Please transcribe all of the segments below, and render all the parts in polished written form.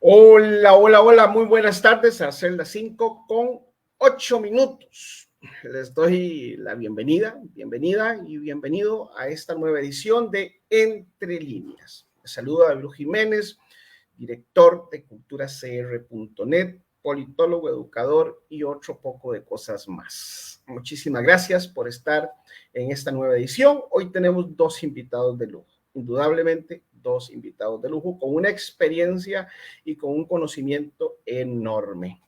Hola, hola, hola, muy buenas tardes, a ser las 5:08. Les doy la bienvenida y bienvenido a esta nueva edición de Entre Líneas. Les saluda David Jiménez, director de culturacr.net, politólogo, educador y otro poco de cosas más. Muchísimas gracias por estar en esta nueva edición. Hoy tenemos dos invitados de lujo, indudablemente dos invitados de lujo con una experiencia y con un conocimiento enorme.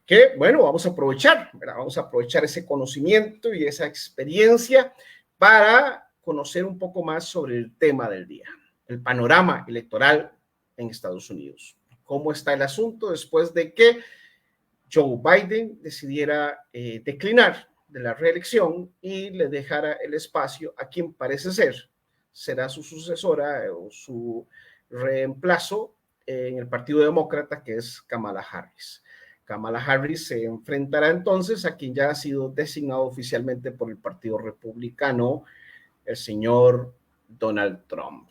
Que, bueno, vamos a aprovechar, ¿verdad? Vamos a aprovechar ese conocimiento y esa experiencia para conocer un poco más sobre el tema del día, el panorama electoral en Estados Unidos. ¿Cómo está el asunto después de que Joe Biden decidiera declinar de la reelección y le dejara el espacio a quien parece ser será su sucesora o su reemplazo en el Partido Demócrata, que es Kamala Harris? Kamala Harris se enfrentará entonces a quien ya ha sido designado oficialmente por el Partido Republicano, el señor Donald Trump.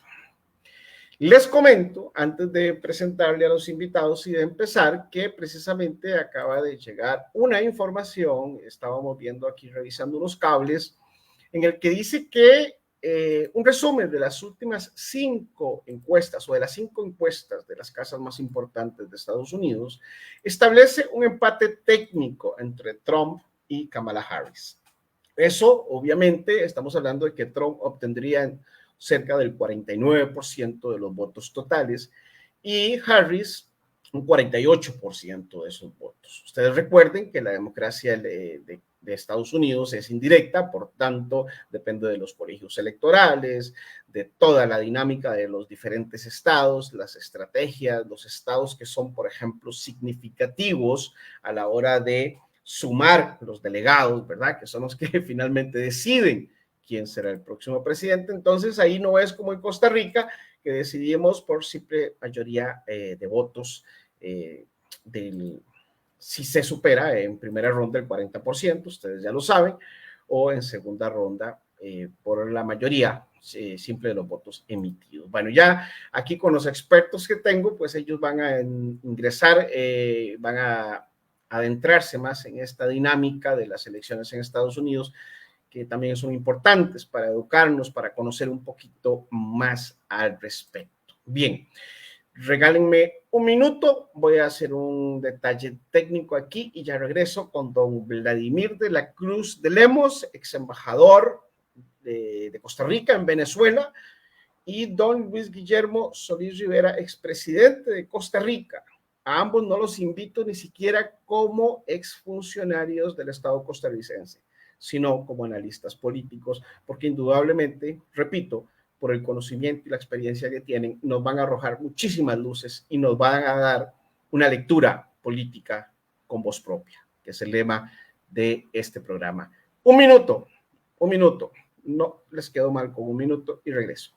Les comento, antes de presentarle a los invitados y de empezar, que precisamente acaba de llegar una información, estábamos viendo aquí, revisando unos cables, en el que dice que un resumen de las últimas 5 encuestas o de las 5 encuestas de las casas más importantes de Estados Unidos establece un empate técnico entre Trump y Kamala Harris. Eso, obviamente, estamos hablando de que Trump obtendría cerca del 49% de los votos totales y Harris un 48% de esos votos. Ustedes recuerden que la democracia de Estados Unidos es indirecta, por tanto, depende de los colegios electorales, de toda la dinámica de los diferentes estados, las estrategias, los estados que son, por ejemplo, significativos a la hora de sumar los delegados, ¿verdad? Que son los que finalmente deciden quién será el próximo presidente. Entonces, ahí no es como en Costa Rica, que decidimos por simple mayoría de votos si se supera en primera ronda el 40%, ustedes ya lo saben, o en segunda ronda por la mayoría simple de los votos emitidos. Bueno, ya aquí con los expertos que tengo, pues ellos van a ingresar, van a adentrarse más en esta dinámica de las elecciones en Estados Unidos, que también son importantes para educarnos, para conocer un poquito más al respecto. Bien, regálenme un minuto, voy a hacer un detalle técnico aquí y ya regreso con don Vladimir de la Cruz de Lemos, ex embajador de Costa Rica en Venezuela, y don Luis Guillermo Solís Rivera, expresidente de Costa Rica. A ambos no los invito ni siquiera como exfuncionarios del Estado costarricense, sino como analistas políticos, porque indudablemente, repito, por el conocimiento y la experiencia que tienen, nos van a arrojar muchísimas luces y nos van a dar una lectura política con voz propia, que es el lema de este programa. Un minuto, no les quedó mal con un minuto y regreso.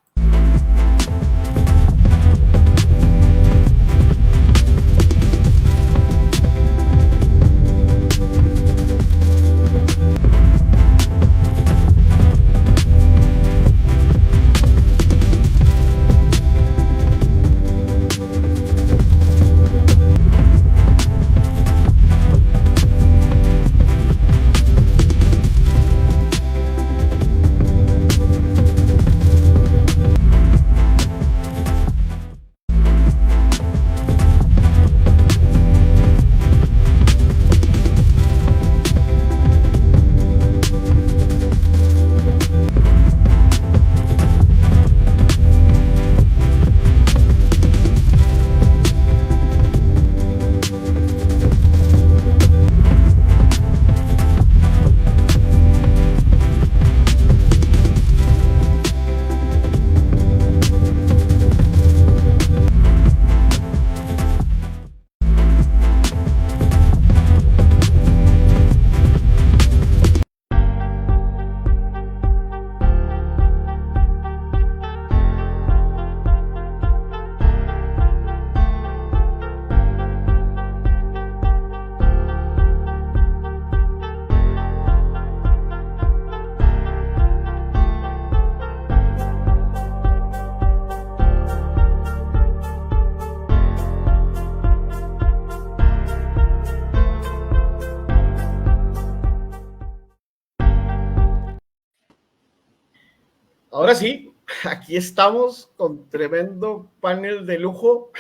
ahora sí, aquí estamos con tremendo panel de lujo.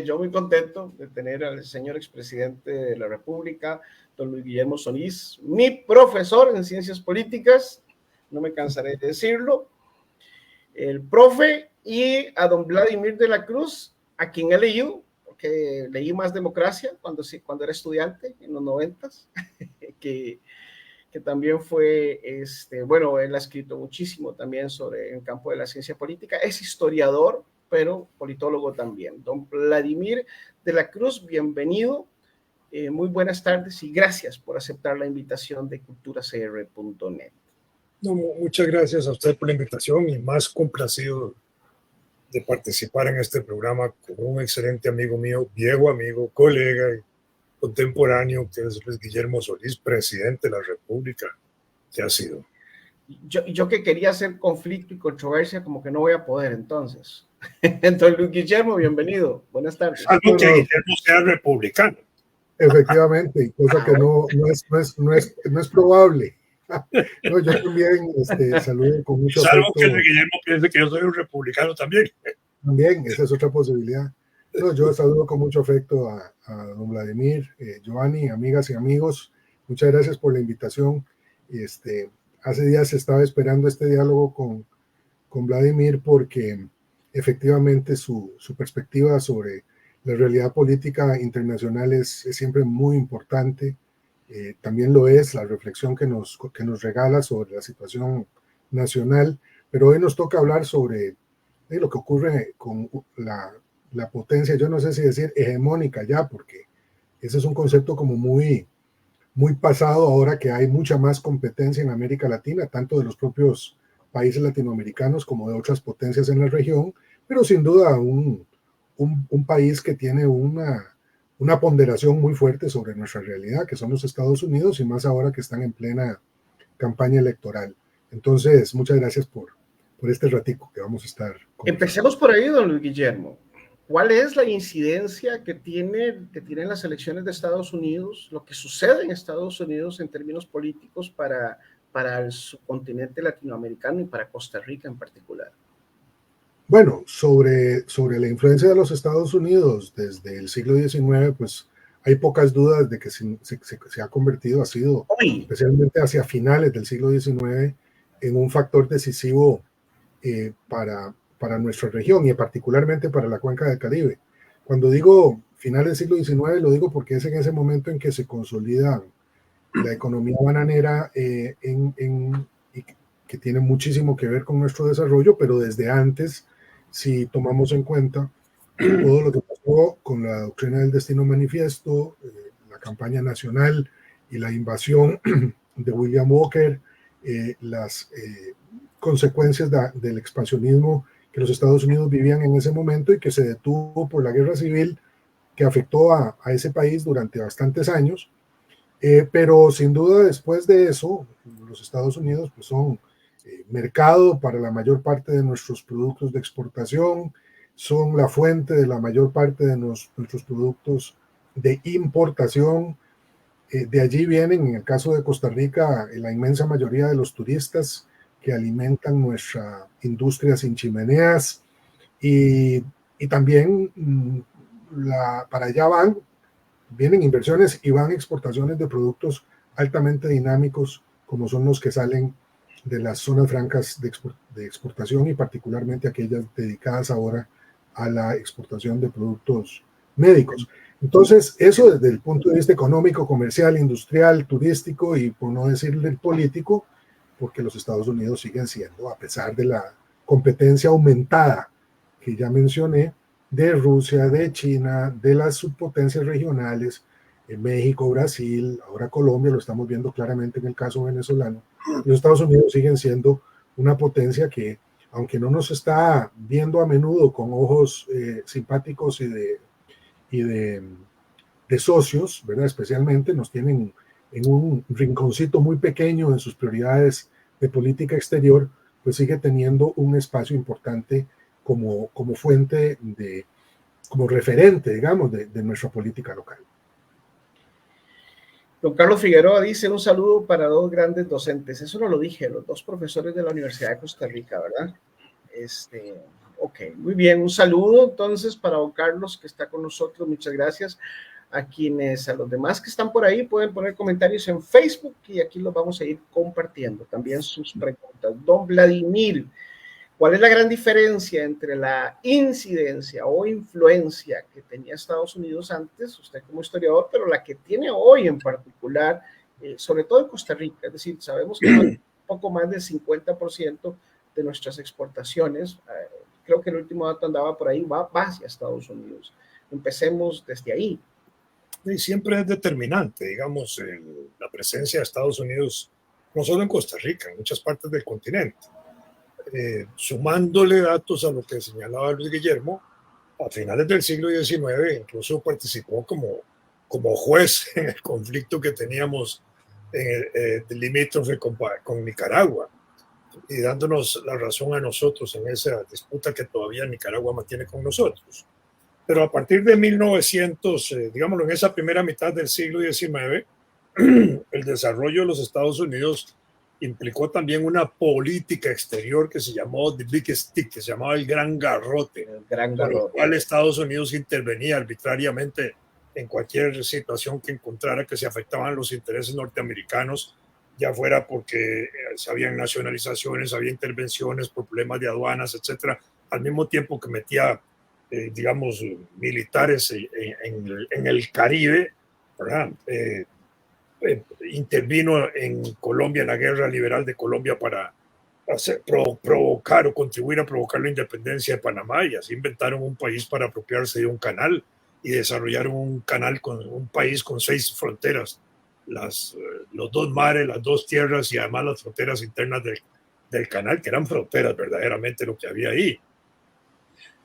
Yo muy contento de tener al señor expresidente de la República, don Luis Guillermo Solís, mi profesor en ciencias políticas, no me cansaré de decirlo, el profe, y a don Vladimir de la Cruz, a quien he leído, porque leí Más Democracia cuando era estudiante en los 90s, que también fue, bueno, él ha escrito muchísimo también sobre el campo de la ciencia política, es historiador, pero politólogo también. Don Vladimir de la Cruz, bienvenido, muy buenas tardes y gracias por aceptar la invitación de culturacr.net. No, muchas gracias a usted por la invitación y más complacido de participar en este programa con un excelente amigo mío, viejo amigo, colega y contemporáneo, que es Luis Guillermo Solís, presidente de la República, que ha sido. Yo que quería hacer conflicto y controversia, como que no voy a poder entonces. Entonces, Luis Guillermo, bienvenido. Buenas tardes. Salvo que Guillermo sea republicano. Efectivamente, cosa que no es probable. No, yo también saludo con mucho Salvo afecto. que Guillermo piense que yo soy un republicano también. También, esa es otra posibilidad. No, yo saludo con mucho afecto a don Vladimir, Giovanni, amigas y amigos. Muchas gracias por la invitación. Hace días estaba esperando este diálogo con Vladimir porque efectivamente su perspectiva sobre la realidad política internacional es siempre muy importante. También lo es la reflexión que nos regala sobre la situación nacional, pero hoy nos toca hablar sobre lo que ocurre con la potencia, yo no sé si decir hegemónica ya, porque ese es un concepto como muy pasado ahora que hay mucha más competencia en América Latina, tanto de los propios países latinoamericanos como de otras potencias en la región, pero sin duda un país que tiene una ponderación muy fuerte sobre nuestra realidad, que son los Estados Unidos, y más ahora que están en plena campaña electoral. Entonces, muchas gracias por este ratico que vamos a estar. Empecemos por ahí, don Luis Guillermo. ¿Cuál es la incidencia que tienen las elecciones de Estados Unidos, lo que sucede en Estados Unidos en términos políticos para el subcontinente latinoamericano y para Costa Rica en particular? Bueno, sobre la influencia de los Estados Unidos desde el siglo XIX, pues hay pocas dudas de que se ha convertido, ha sido, especialmente hacia finales del siglo XIX, en un factor decisivo para nuestra región y particularmente para la cuenca del Caribe. Cuando digo finales del siglo XIX, lo digo porque es en ese momento en que se consolida la economía bananera y que tiene muchísimo que ver con nuestro desarrollo, pero desde antes, si tomamos en cuenta todo lo que pasó con la doctrina del destino manifiesto, la campaña nacional y la invasión de William Walker, las consecuencias del expansionismo que los Estados Unidos vivían en ese momento y que se detuvo por la guerra civil que afectó a ese país durante bastantes años. Pero sin duda después de eso, los Estados Unidos pues son mercado para la mayor parte de nuestros productos de exportación, son la fuente de la mayor parte de nuestros productos de importación. De allí vienen, en el caso de Costa Rica, la inmensa mayoría de los turistas que alimentan nuestra industria sin chimeneas y también para allá vienen inversiones y van exportaciones de productos altamente dinámicos como son los que salen de las zonas francas de exportación y particularmente aquellas dedicadas ahora a la exportación de productos médicos. Entonces, eso desde el punto de vista económico, comercial, industrial, turístico y por no decirle político, porque los Estados Unidos siguen siendo, a pesar de la competencia aumentada que ya mencioné, de Rusia, de China, de las subpotencias regionales, en México, Brasil, ahora Colombia, lo estamos viendo claramente en el caso venezolano, los Estados Unidos siguen siendo una potencia que, aunque no nos está viendo a menudo con ojos simpáticos y de socios, ¿verdad? Especialmente nos tienen en un rinconcito muy pequeño en sus prioridades de política exterior, pues sigue teniendo un espacio importante como fuente como referente, digamos, de nuestra política local. Don Carlos Figueroa dice un saludo para dos grandes docentes. Eso no lo dije, los dos profesores de la Universidad de Costa Rica, ¿verdad? Ok, muy bien, un saludo entonces para don Carlos que está con nosotros, muchas gracias. A los demás que están por ahí pueden poner comentarios en Facebook y aquí los vamos a ir compartiendo también sus preguntas. Don Vladimir, ¿cuál es la gran diferencia entre la incidencia o influencia que tenía Estados Unidos antes, usted como historiador, pero la que tiene hoy en particular, sobre todo en Costa Rica? Es decir, sabemos que un poco más del 50% de nuestras exportaciones, creo que el último dato andaba por ahí, va hacia Estados Unidos. Empecemos desde ahí. Y siempre es determinante, digamos, la presencia de Estados Unidos, no solo en Costa Rica, en muchas partes del continente. Sumándole datos a lo que señalaba Luis Guillermo, a finales del siglo XIX incluso participó como juez en el conflicto que teníamos en el limítrofe con Nicaragua, y dándonos la razón a nosotros en esa disputa que todavía Nicaragua mantiene con nosotros. Pero a partir de 1900, digámoslo, en esa primera mitad del siglo XIX, el desarrollo de los Estados Unidos implicó también una política exterior que se llamó The Big Stick, que se llamaba el Gran Garrote, con lo cual Estados Unidos intervenía arbitrariamente en cualquier situación que encontrara que se afectaban los intereses norteamericanos, ya fuera porque se habían nacionalizaciones, había intervenciones por problemas de aduanas, etcétera, al mismo tiempo que metía digamos, militares en el Caribe, ¿verdad? Intervino en Colombia, en la guerra liberal de Colombia, para provocar o contribuir a provocar la independencia de Panamá, y así inventaron un país para apropiarse de un canal y desarrollaron un canal con un país con 6 fronteras, los 2 mares, las 2 tierras y además las fronteras internas del canal, que eran fronteras verdaderamente lo que había ahí.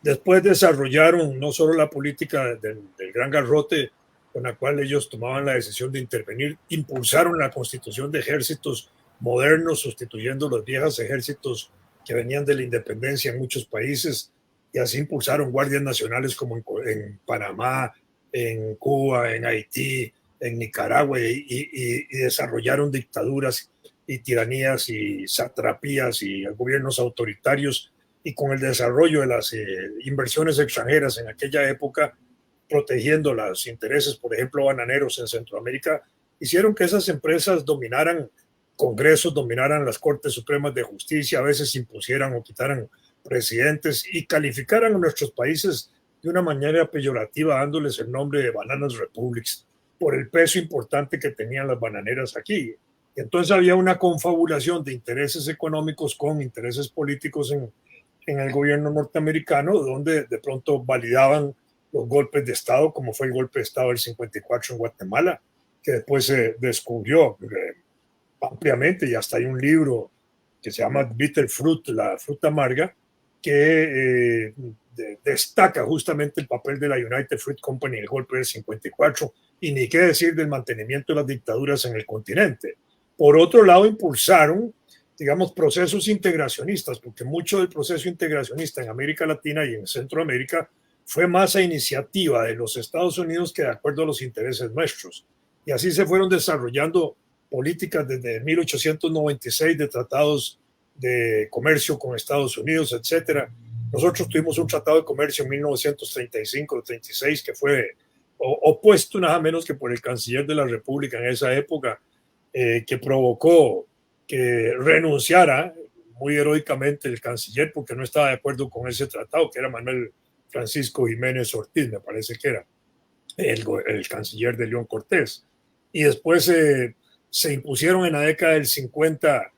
Después desarrollaron no solo la política del Gran Garrote, con la cual ellos tomaban la decisión de intervenir, impulsaron la constitución de ejércitos modernos, sustituyendo los viejos ejércitos que venían de la independencia en muchos países, y así impulsaron guardias nacionales como en Panamá, en Cuba, en Haití, en Nicaragua, y desarrollaron dictaduras y tiranías y satrapías y gobiernos autoritarios. Y con el desarrollo de las inversiones extranjeras en aquella época, protegiendo los intereses, por ejemplo, bananeros en Centroamérica, hicieron que esas empresas dominaran congresos, dominaran las Cortes Supremas de Justicia, a veces impusieran o quitaran presidentes y calificaran a nuestros países de una manera peyorativa, dándoles el nombre de Bananas Republics, por el peso importante que tenían las bananeras aquí. Y entonces había una confabulación de intereses económicos con intereses políticos en el gobierno norteamericano, donde de pronto validaban los golpes de Estado, como fue el golpe de Estado del 54 en Guatemala, que después se descubrió ampliamente, y hasta hay un libro que se llama Bitter Fruit, la fruta amarga, que destaca justamente el papel de la United Fruit Company en el golpe del 54, y ni qué decir del mantenimiento de las dictaduras en el continente. Por otro lado, impulsaron, digamos, procesos integracionistas, porque mucho del proceso integracionista en América Latina y en Centroamérica fue más a iniciativa de los Estados Unidos que de acuerdo a los intereses nuestros. Y así se fueron desarrollando políticas desde 1896 de tratados de comercio con Estados Unidos, etcétera. Nosotros tuvimos un tratado de comercio en 1935 o 36 que fue opuesto nada menos que por el canciller de la República en esa época, que provocó que renunciara muy heroicamente el canciller porque no estaba de acuerdo con ese tratado, que era Manuel Francisco Jiménez Ortiz, me parece que era el canciller de León Cortés. Y después se impusieron en la década del 50,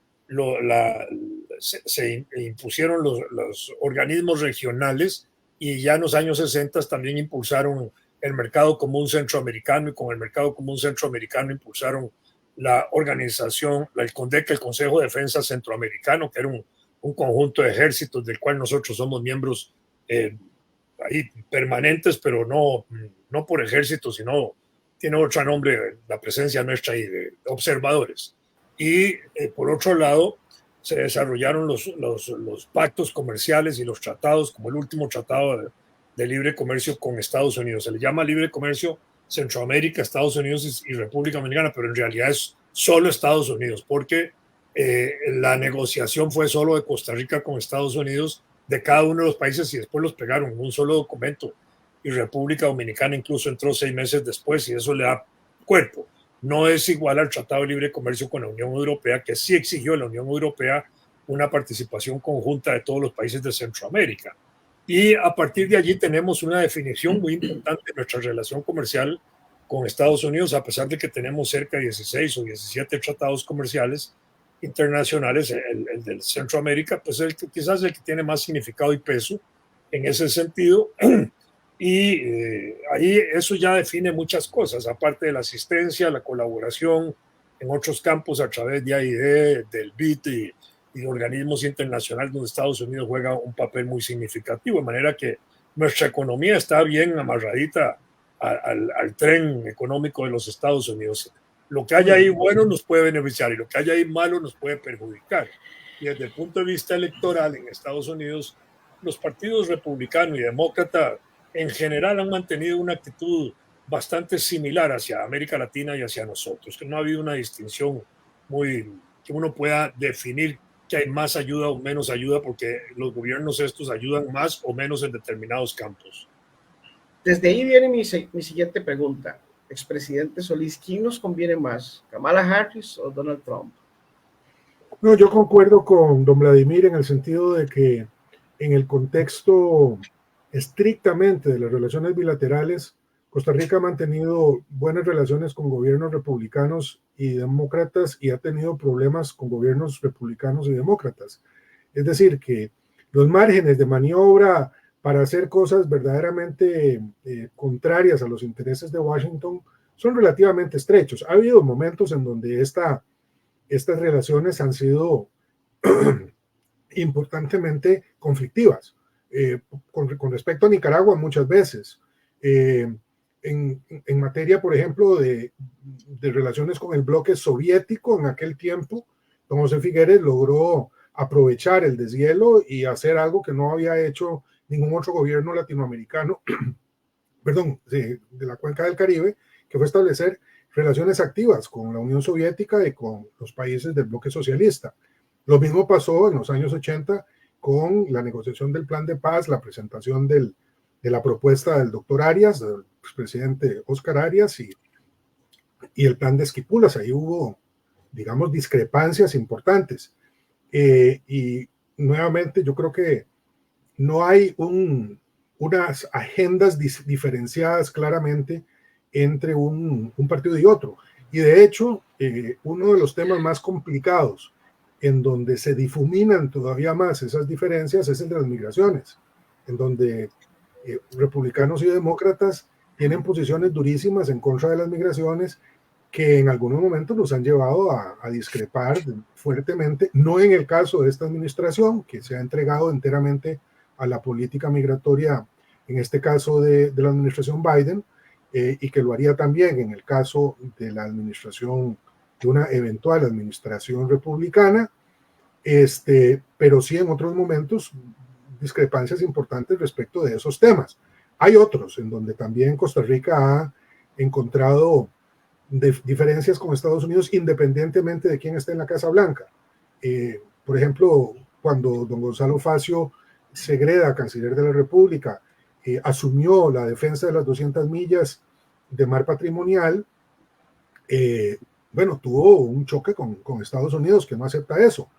se impusieron los organismos regionales, y ya en los años 60 también impulsaron el mercado común centroamericano, y con el mercado común centroamericano impulsaron la organización, el CONDEC, el Consejo de Defensa Centroamericano, que era un conjunto de ejércitos del cual nosotros somos miembros ahí permanentes, pero no por ejército, sino tiene otro nombre, la presencia nuestra ahí de observadores. Y por otro lado, se desarrollaron los pactos comerciales y los tratados, como el último tratado de libre comercio con Estados Unidos. Se le llama libre comercio Centroamérica, Estados Unidos y República Dominicana, pero en realidad es solo Estados Unidos, porque la negociación fue solo de Costa Rica con Estados Unidos, de cada uno de los países y después los pegaron en un solo documento. Y República Dominicana incluso entró 6 meses después y eso le da cuerpo. No es igual al Tratado de Libre Comercio con la Unión Europea, que sí exigió a la Unión Europea una participación conjunta de todos los países de Centroamérica. Y a partir de allí tenemos una definición muy importante de nuestra relación comercial con Estados Unidos, a pesar de que tenemos cerca de 16 o 17 tratados comerciales internacionales. El de Centroamérica, pues quizás el que tiene más significado y peso en ese sentido. Y ahí eso ya define muchas cosas, aparte de la asistencia, la colaboración en otros campos a través de AID, del BID y organismos internacionales donde Estados Unidos juega un papel muy significativo, de manera que nuestra economía está bien amarradita al tren económico de los Estados Unidos. Lo que haya ahí bueno nos puede beneficiar y lo que haya ahí malo nos puede perjudicar. Y desde el punto de vista electoral en Estados Unidos, los partidos republicano y demócrata en general han mantenido una actitud bastante similar hacia América Latina y hacia nosotros, que no ha habido una distinción que uno pueda definir que hay más ayuda o menos ayuda, porque los gobiernos estos ayudan más o menos en determinados campos. Desde ahí viene mi siguiente pregunta. Expresidente Solís, ¿quién nos conviene más, Kamala Harris o Donald Trump? No, yo concuerdo con don Vladimir en el sentido de que en el contexto estrictamente de las relaciones bilaterales, Costa Rica ha mantenido buenas relaciones con gobiernos republicanos y demócratas y ha tenido problemas con gobiernos republicanos y demócratas. Es decir, que los márgenes de maniobra para hacer cosas verdaderamente contrarias a los intereses de Washington son relativamente estrechos. Ha habido momentos en donde estas relaciones han sido importantemente conflictivas. Con respecto a Nicaragua muchas veces. En materia, por ejemplo, de relaciones con el bloque soviético en aquel tiempo, don José Figueres logró aprovechar el deshielo y hacer algo que no había hecho ningún otro gobierno latinoamericano, perdón, de la cuenca del Caribe, que fue establecer relaciones activas con la Unión Soviética y con los países del bloque socialista. Lo mismo pasó en los años 80 con la negociación del plan de paz, la presentación de la propuesta del doctor Arias, del expresidente Oscar Arias, y el plan de Esquipulas. Ahí hubo, digamos, discrepancias importantes. Y nuevamente yo creo que no hay unas agendas diferenciadas claramente entre un partido y otro. Y de hecho, uno de los temas más complicados en donde se difuminan todavía más esas diferencias es el de las migraciones, en donde republicanos y demócratas tienen posiciones durísimas en contra de las migraciones que en algunos momentos nos han llevado a discrepar fuertemente, no en el caso de esta administración, que se ha entregado enteramente a la política migratoria, en este caso de la administración Biden, y que lo haría también en el caso de la administración, de una eventual administración republicana, pero sí en otros momentos discrepancias importantes respecto de esos temas. Hay otros en donde también Costa Rica ha encontrado diferencias con Estados Unidos independientemente de quién esté en la Casa Blanca. Por ejemplo, cuando don Gonzalo Facio Segreda, canciller de la República, asumió la defensa de las 200 millas de mar patrimonial, bueno, tuvo un choque con Estados Unidos, que no acepta eso.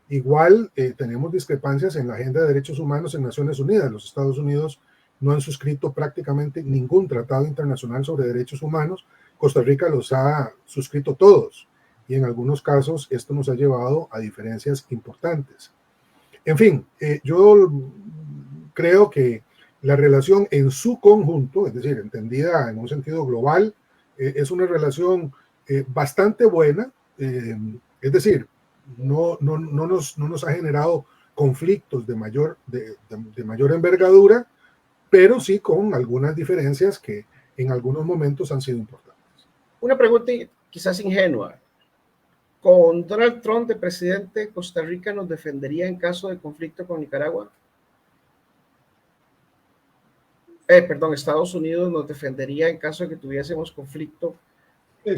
Igual tenemos discrepancias en la agenda de derechos humanos en Naciones Unidas. Los Estados Unidos no han suscrito prácticamente ningún tratado internacional sobre derechos humanos. Costa Rica los ha suscrito todos y en algunos casos esto nos ha llevado a diferencias importantes. En fin, yo creo que la relación en su conjunto, es decir, entendida en un sentido global, es una relación bastante buena, es decir, no nos ha generado conflictos de mayor envergadura, pero sí con algunas diferencias que en algunos momentos han sido importantes. Una pregunta quizás ingenua. ¿Con Donald Trump de presidente, Costa Rica nos defendería en caso de conflicto con Nicaragua? Estados Unidos nos defendería en caso de que tuviésemos conflicto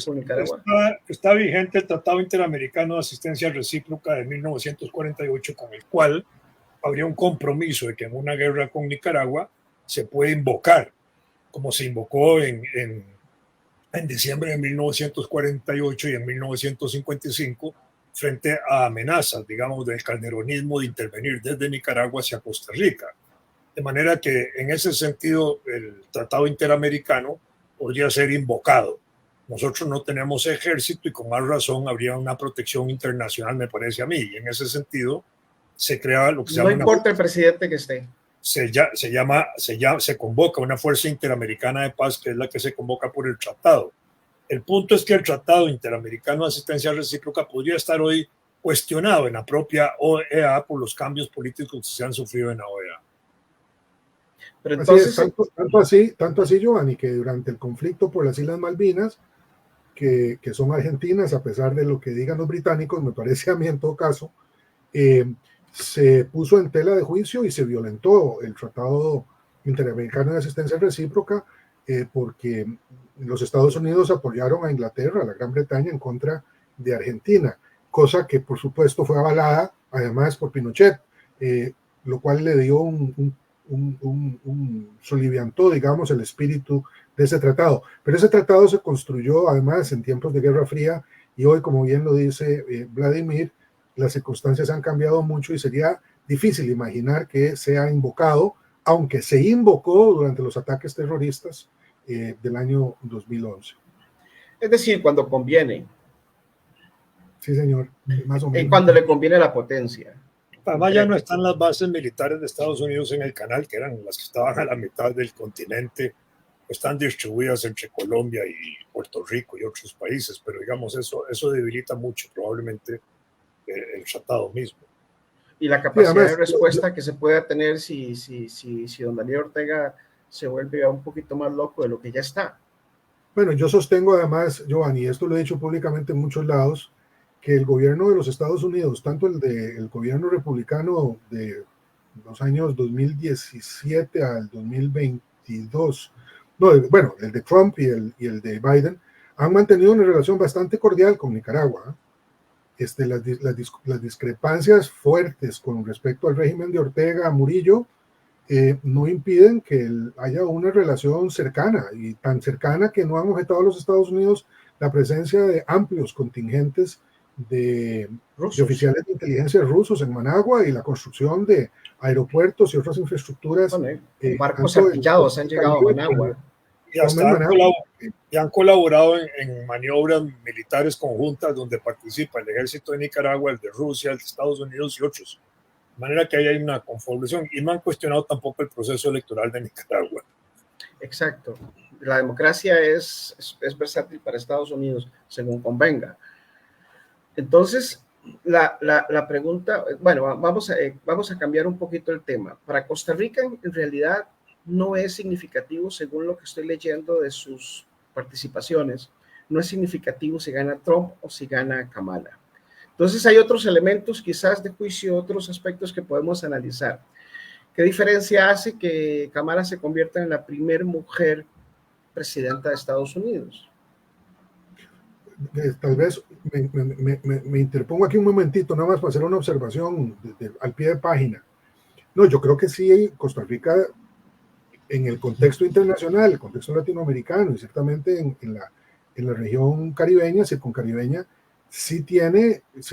con Nicaragua. Está vigente el Tratado Interamericano de Asistencia Recíproca de 1948, con el cual habría un compromiso de que en una guerra con Nicaragua se puede invocar, como se invocó en diciembre de 1948 y en 1955, frente a amenazas, digamos, del calderonismo de intervenir desde Nicaragua hacia Costa Rica. De manera que en ese sentido el Tratado Interamericano podría ser invocado. Nosotros no tenemos ejército y con más razón habría una protección internacional, me parece a mí. Y en ese sentido se crea lo que se llama... No importa el presidente que esté. Se convoca una fuerza interamericana de paz, que es la que se convoca por el tratado. El punto es que el Tratado Interamericano de Asistencia Recíproca podría estar hoy cuestionado en la propia OEA por los cambios políticos que se han sufrido en la OEA. Pero entonces, tanto así, Giovanni, que durante el conflicto por las Islas Malvinas, que son argentinas, a pesar de lo que digan los británicos, me parece a mí en todo caso, se puso en tela de juicio y se violentó el Tratado Interamericano de Asistencia Recíproca porque los Estados Unidos apoyaron a Inglaterra, a la Gran Bretaña, en contra de Argentina, cosa que por supuesto fue avalada además por Pinochet, lo cual le dio soliviantó, digamos, el espíritu de ese tratado. Pero ese tratado se construyó además en tiempos de Guerra Fría y hoy, como bien lo dice Vladimir, las circunstancias han cambiado mucho y sería difícil imaginar que sea invocado, aunque se invocó durante los ataques terroristas del año 2011. Es decir, cuando conviene. Sí, señor, más o menos. Y cuando le conviene la potencia. Además ya no están las bases militares de Estados Unidos en el canal, que eran las que estaban a la mitad del continente, están distribuidas entre Colombia y Puerto Rico y otros países, pero digamos eso debilita mucho probablemente el tratado mismo. Y la capacidad de respuesta que se pueda tener si don Daniel Ortega se vuelve un poquito más loco de lo que ya está. Bueno, yo sostengo además, Giovanni, esto lo he dicho públicamente en muchos lados, que el gobierno de los Estados Unidos, tanto el gobierno republicano de los años 2017 al 2022, bueno, el de Trump y el de Biden, han mantenido una relación bastante cordial con Nicaragua. Las discrepancias fuertes con respecto al régimen de Ortega Murillo no impiden que haya una relación cercana, y tan cercana que no han objetado a los Estados Unidos la presencia de amplios contingentes de oficiales de inteligencia rusos en Managua y la construcción de aeropuertos y otras infraestructuras. Barcos artillados han llegado a Managua. Y han colaborado en maniobras militares conjuntas donde participa el ejército de Nicaragua, el de Rusia, el de Estados Unidos y otros. De manera que ahí hay una confabulación y no han cuestionado tampoco el proceso electoral de Nicaragua. Exacto. La democracia es versátil para Estados Unidos, según convenga. Entonces, la pregunta, bueno, vamos a cambiar un poquito el tema. Para Costa Rica, en realidad, no es significativo, según lo que estoy leyendo de sus participaciones, no es significativo si gana Trump o si gana Kamala. Entonces hay otros elementos quizás de juicio, otros aspectos que podemos analizar. ¿Qué diferencia hace que Kamala se convierta en la primera mujer presidenta de Estados Unidos? Tal vez me interpongo aquí un momentito, nada más para hacer una observación al pie de página. No, yo creo que sí, Costa Rica, en el contexto internacional, el contexto latinoamericano y ciertamente en la región caribeña, circuncaribeña, sí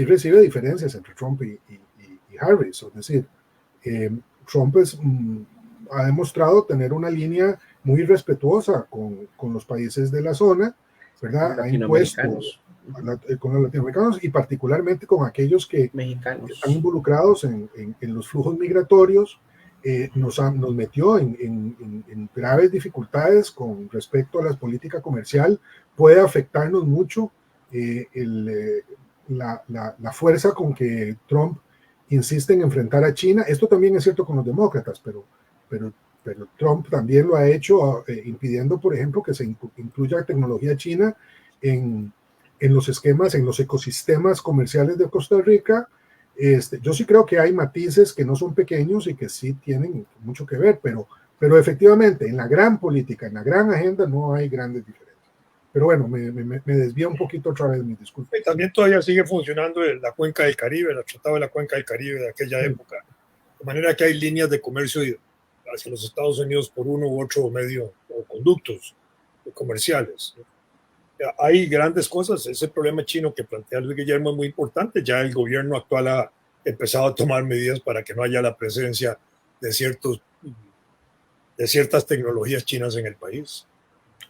recibe diferencias entre Trump y Harris. Es decir, Trump ha demostrado tener una línea muy respetuosa con los países de la zona, ¿verdad? Ha impuesto con los latinoamericanos y particularmente con aquellos que están involucrados en los flujos migratorios. Nos metió en graves dificultades con respecto a la política comercial. Puede afectarnos mucho la fuerza con que Trump insiste en enfrentar a China. Esto también es cierto con los demócratas, pero Trump también lo ha hecho impidiendo, por ejemplo, que se incluya tecnología china en los esquemas, en los ecosistemas comerciales de Costa Rica. Yo sí creo que hay matices que no son pequeños y que sí tienen mucho que ver, pero efectivamente en la gran política, en la gran agenda no hay grandes diferencias. Pero bueno, me desvía un poquito otra vez, mi disculpa. Y también todavía sigue funcionando la Cuenca del Caribe, el Tratado de la Cuenca del Caribe de aquella época. De manera que hay líneas de comercio hacia los Estados Unidos por uno u otro medio o conductos comerciales. Hay grandes cosas. Ese problema chino que plantea Luis Guillermo es muy importante. Ya el gobierno actual ha empezado a tomar medidas para que no haya la presencia de ciertas tecnologías chinas en el país.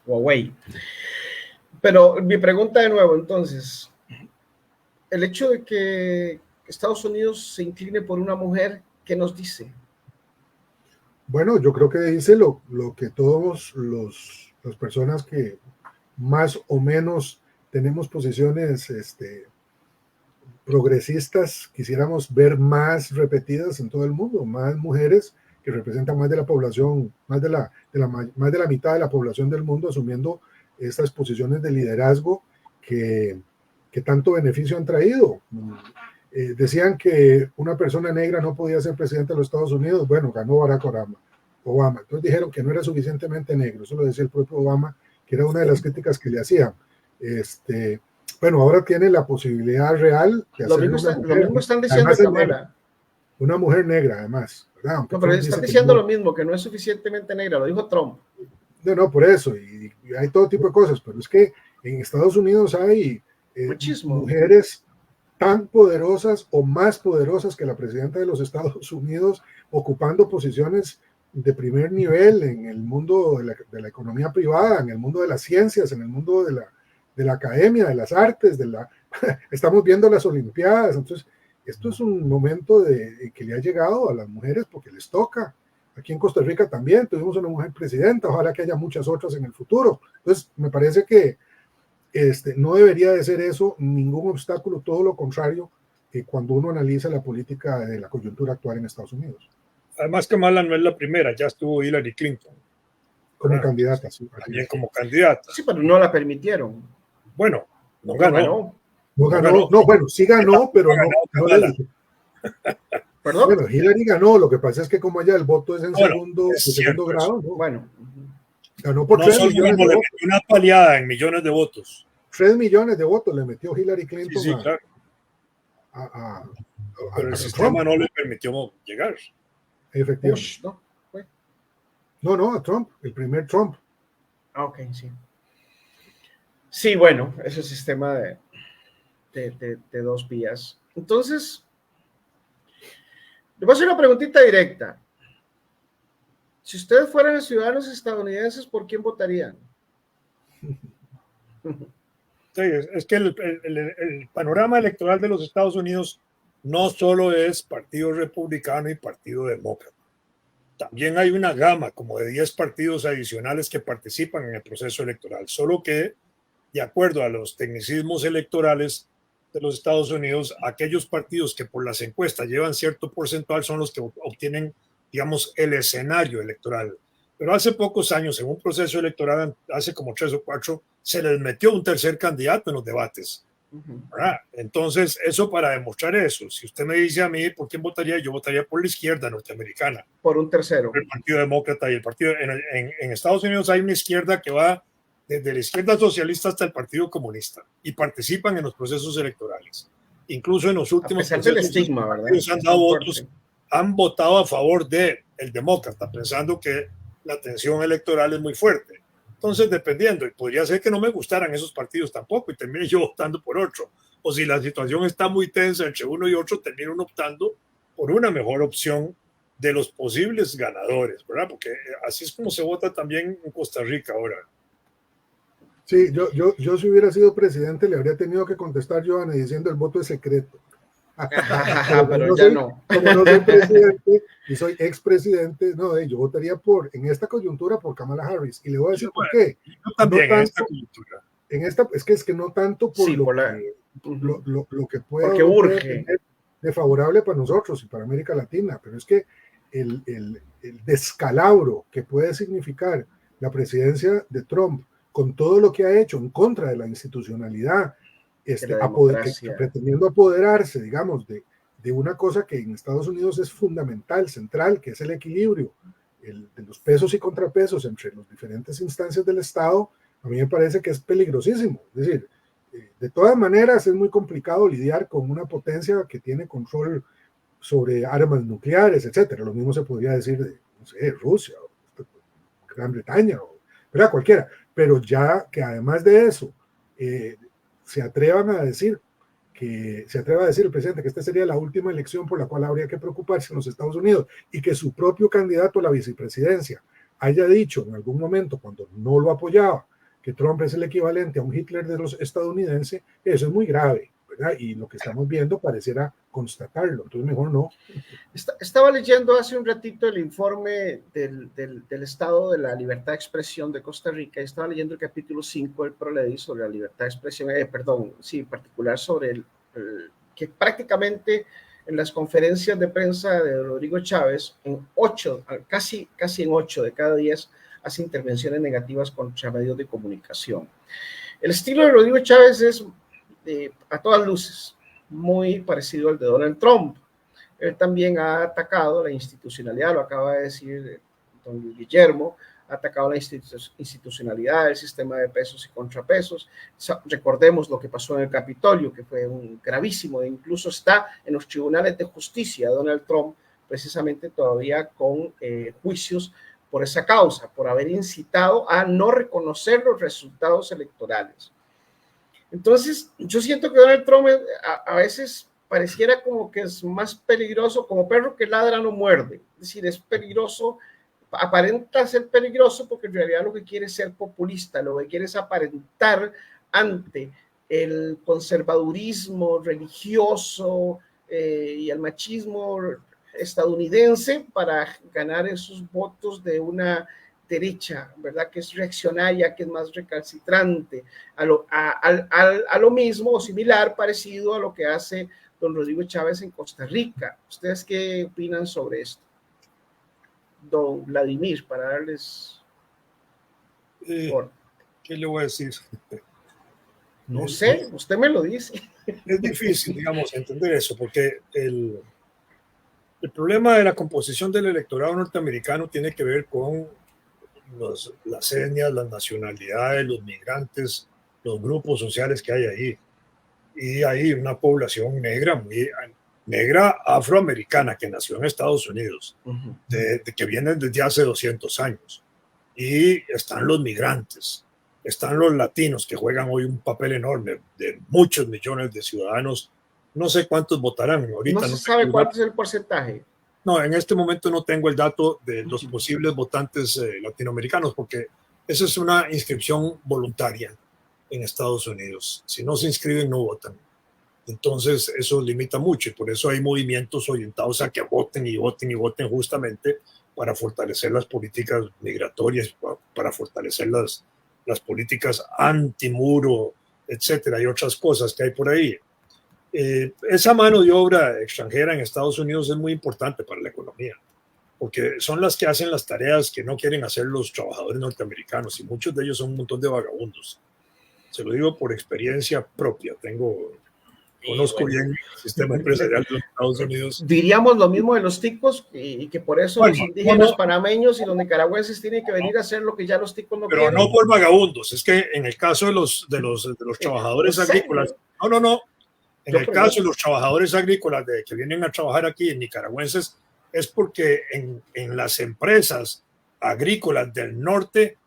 Huawei. Pero mi pregunta de nuevo, entonces, el hecho de que Estados Unidos se incline por una mujer, ¿qué nos dice? Bueno, yo creo que dice lo que todos las personas que más o menos tenemos posiciones progresistas quisiéramos ver más repetidas en todo el mundo, más mujeres que representan más de la población, más de la mitad de la población del mundo asumiendo estas posiciones de liderazgo que tanto beneficio han traído. Decían que una persona negra no podía ser presidente de los Estados Unidos. Bueno, ganó Barack Obama. Entonces dijeron que no era suficientemente negro. Eso lo decía el propio Obama, que era una de las críticas que le hacían. Bueno, ahora tiene la posibilidad real de hacer lo mismo están diciendo Kamala. Una mujer negra, además. No, pero están diciendo lo mismo, que no es suficientemente negra, lo dijo Trump. No, por eso, y hay todo tipo de cosas, pero es que en Estados Unidos hay mujeres tan poderosas o más poderosas que la presidenta de los Estados Unidos, ocupando posiciones de primer nivel en el mundo de la economía privada, en el mundo de las ciencias, en el mundo de la academia, de las artes, estamos viendo las Olimpiadas. Entonces, esto es un momento que le ha llegado a las mujeres porque les toca. Aquí en Costa Rica también tuvimos una mujer presidenta, ojalá que haya muchas otras en el futuro. Entonces, me parece que no debería de ser eso ningún obstáculo, todo lo contrario, cuando uno analiza la política de la coyuntura actual en Estados Unidos. Además, Kamala no es la primera, ya estuvo Hillary Clinton. Como candidata, sí. También como candidata. Sí, pero no la permitieron. Bueno, no ganó. No, bueno, sí ganó, pero no le... ¿Perdón? Bueno, Hillary ganó, lo que pasa es que como allá el voto es en segundo grado, ¿no? Bueno. Ganó por 3 millones de votos. Una paliada en millones de votos. 3 millones de votos le metió Hillary Clinton claro. Pero el sistema no le permitió llegar. Efectivamente. No, a Trump, el primer Trump. Ok, sí. Sí, bueno, ese es el sistema de dos vías. Entonces, le voy a hacer una preguntita directa. Si ustedes fueran ciudadanos estadounidenses, ¿por quién votarían? Sí, es que el panorama electoral de los Estados Unidos no solo es partido republicano y partido demócrata. También hay una gama como de 10 partidos adicionales que participan en el proceso electoral, solo que de acuerdo a los tecnicismos electorales de los Estados Unidos, aquellos partidos que por las encuestas llevan cierto porcentual son los que obtienen, digamos, el escenario electoral. Pero hace pocos años, en un proceso electoral, hace como 3 o 4, se les metió un tercer candidato en los debates. Entonces, eso para demostrar eso. Si usted me dice a mí por quién votaría, yo votaría por la izquierda norteamericana. Por un tercero. El Partido Demócrata y el partido. En Estados Unidos hay una izquierda que va desde la izquierda socialista hasta el Partido Comunista y participan en los procesos electorales. Incluso en los últimos procesos, el estigma, ¿verdad? Han dado votos, han votado a favor del demócrata, pensando que la tensión electoral es muy fuerte. Entonces, dependiendo, y podría ser que no me gustaran esos partidos tampoco y termine yo votando por otro. O si la situación está muy tensa entre uno y otro, termino optando por una mejor opción de los posibles ganadores, ¿verdad? Porque así es como se vota también en Costa Rica ahora. Sí, yo si hubiera sido presidente le habría tenido que contestar yo diciendo el voto es secreto. Pero ya no. Como no soy presidente y soy expresidente, no, yo votaría en esta coyuntura por Kamala Harris. Y le voy a decir por qué. Yo también no en esta coyuntura. Es que no tanto por lo que puede urge de favorable para nosotros y para América Latina, pero es que el descalabro que puede significar la presidencia de Trump con todo lo que ha hecho en contra de la institucionalidad, pretendiendo apoderarse, digamos, de una cosa que en Estados Unidos es fundamental, central, que es el equilibrio de los pesos y contrapesos entre las diferentes instancias del Estado, a mí me parece que es peligrosísimo. Es decir, de todas maneras es muy complicado lidiar con una potencia que tiene control sobre armas nucleares, etcétera. Lo mismo se podría decir de, no sé, Rusia, o Gran Bretaña, ¿verdad? Cualquiera. Pero ya que además de eso, se atreva a decir el presidente que esta sería la última elección por la cual habría que preocuparse en los Estados Unidos, y que su propio candidato a la vicepresidencia haya dicho en algún momento, cuando no lo apoyaba, que Trump es el equivalente a un Hitler de los estadounidenses, eso es muy grave, ¿verdad? Y lo que estamos viendo pareciera constatarlo, entonces mejor no. Estaba leyendo hace un ratito el informe del estado de la libertad de expresión de Costa Rica, y estaba leyendo el capítulo 5 del ProLEDI sobre la libertad de expresión, en particular sobre que prácticamente en las conferencias de prensa de Rodrigo Chávez, casi en 8 de cada 10 hace intervenciones negativas contra medios de comunicación. El estilo de Rodrigo Chávez es, a todas luces, muy parecido al de Donald Trump. Él también ha atacado la institucionalidad, lo acaba de decir don Guillermo, ha atacado la institucionalidad, el sistema de pesos y contrapesos. Recordemos lo que pasó en el Capitolio, que fue un gravísimo, incluso está en los tribunales de justicia Donald Trump, precisamente todavía con juicios por esa causa, por haber incitado a no reconocer los resultados electorales. Entonces, yo siento que Donald Trump a veces pareciera como que es más peligroso, como perro que ladra no muerde, es decir, es peligroso, aparenta ser peligroso porque en realidad lo que quiere es ser populista, lo que quiere es aparentar ante el conservadurismo religioso y el machismo estadounidense para ganar esos votos de una derecha, ¿verdad? Que es reaccionaria, que es más recalcitrante, a lo mismo o similar, parecido a lo que hace don Rodrigo Chávez en Costa Rica. ¿Ustedes qué opinan sobre esto? Don Vladimir, para darles... ¿Qué le voy a decir? No sé, usted me lo dice. Es difícil, digamos, entender eso, porque el problema de la composición del electorado norteamericano tiene que ver con las etnias, las nacionalidades, los migrantes, los grupos sociales que hay ahí. Y hay una población negra afroamericana que nació en Estados Unidos, que vienen desde hace 200 años. Y están los migrantes, están los latinos que juegan hoy un papel enorme de muchos millones de ciudadanos. No sé cuántos votarán ahorita. No se sabe cuánto es el porcentaje. No, en este momento no tengo el dato de los posibles votantes latinoamericanos, porque esa es una inscripción voluntaria en Estados Unidos. Si no se inscriben, no votan. Entonces, eso limita mucho, y por eso hay movimientos orientados a que voten y voten y voten, justamente para fortalecer las políticas migratorias, para fortalecer las políticas antimuro, etcétera, y otras cosas que hay por ahí. Esa mano de obra extranjera en Estados Unidos es muy importante para la economía, porque son las que hacen las tareas que no quieren hacer los trabajadores norteamericanos, y muchos de ellos son un montón de vagabundos. Se lo digo por experiencia propia. Conozco bien el sistema empresarial de los Estados Unidos. Diríamos lo mismo de los ticos, y que por eso los indígenas panameños y los nicaragüenses tienen que venir a hacer lo que ya los ticos no quieren. Pero no por vagabundos, es que en el caso de los trabajadores agrícolas, no. En el caso de los trabajadores agrícolas que vienen a trabajar aquí en nicaragüenses, es porque en las empresas agrícolas del norte,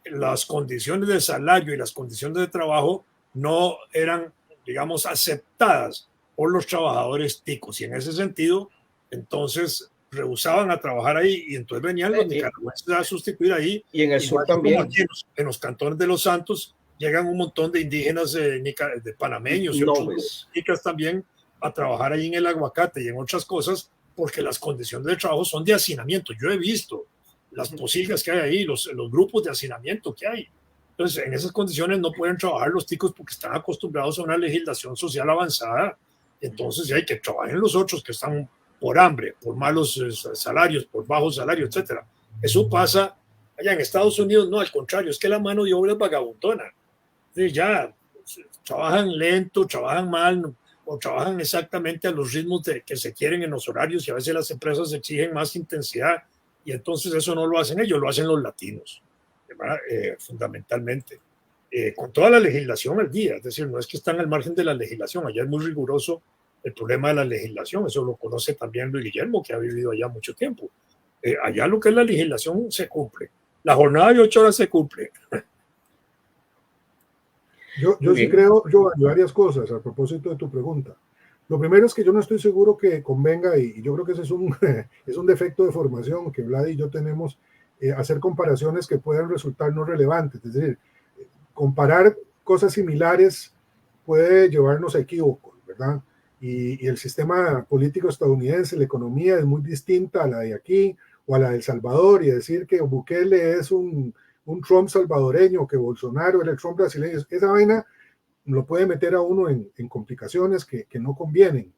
las condiciones de salario y las condiciones de trabajo no eran, digamos, aceptadas por los trabajadores ticos, y en ese sentido, entonces rehusaban a trabajar ahí, y entonces venían los nicaragüenses a sustituir ahí. Y en el sur también. Aquí en los cantones de Los Santos llegan un montón de indígenas de panameños y otros ticas también a trabajar ahí en el aguacate y en otras cosas, porque las condiciones de trabajo son de hacinamiento. Yo he visto las posilgas que hay ahí, los grupos de hacinamiento que hay. Entonces, en esas condiciones no pueden trabajar los ticos porque están acostumbrados a una legislación social avanzada. Entonces, hay que trabajar los otros que están por hambre, por malos salarios, por bajos salarios, etcétera. Eso pasa allá en Estados Unidos. No, al contrario, es que la mano de obra es vagabundona. Ya trabajan lento, trabajan mal, o trabajan exactamente a los ritmos que se quieren en los horarios, y a veces las empresas exigen más intensidad, y entonces eso no lo hacen ellos, lo hacen los latinos, fundamentalmente, con toda la legislación al día. Es decir, no es que están al margen de la legislación, allá es muy riguroso el problema de la legislación. Eso lo conoce también Luis Guillermo, que ha vivido allá mucho tiempo. Allá lo que es la legislación se cumple. La jornada de 8 horas se cumple. Yo sí creo, Giovanni, varias cosas a propósito de tu pregunta. Lo primero es que yo no estoy seguro que convenga, y yo creo que ese es un defecto de formación que Vlad y yo tenemos, hacer comparaciones que puedan resultar no relevantes. Es decir, comparar cosas similares puede llevarnos a equívocos, ¿verdad? Y el sistema político estadounidense, la economía es muy distinta a la de aquí o a la de El Salvador, y decir que Bukele es un Trump salvadoreño, que Bolsonaro era el Trump brasileño, esa vaina lo puede meter a uno en complicaciones que no convienen.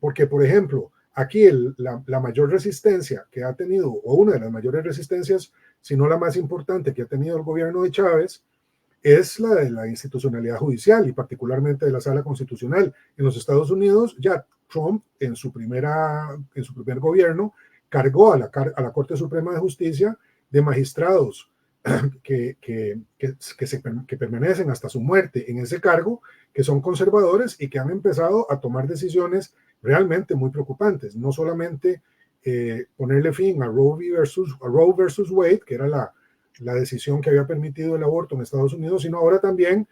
Porque, por ejemplo, aquí la mayor resistencia que ha tenido, o una de las mayores resistencias, si no la más importante que ha tenido el gobierno de Chávez, es la de la institucionalidad judicial y particularmente de la sala constitucional. En los Estados Unidos, ya Trump en su primer gobierno cargó a la Corte Suprema de Justicia de magistrados que permanecen hasta su muerte en ese cargo, que son conservadores y que han empezado a tomar decisiones realmente muy preocupantes. No solamente ponerle fin a Roe versus Wade, que era la decisión que había permitido el aborto en Estados Unidos, sino ahora también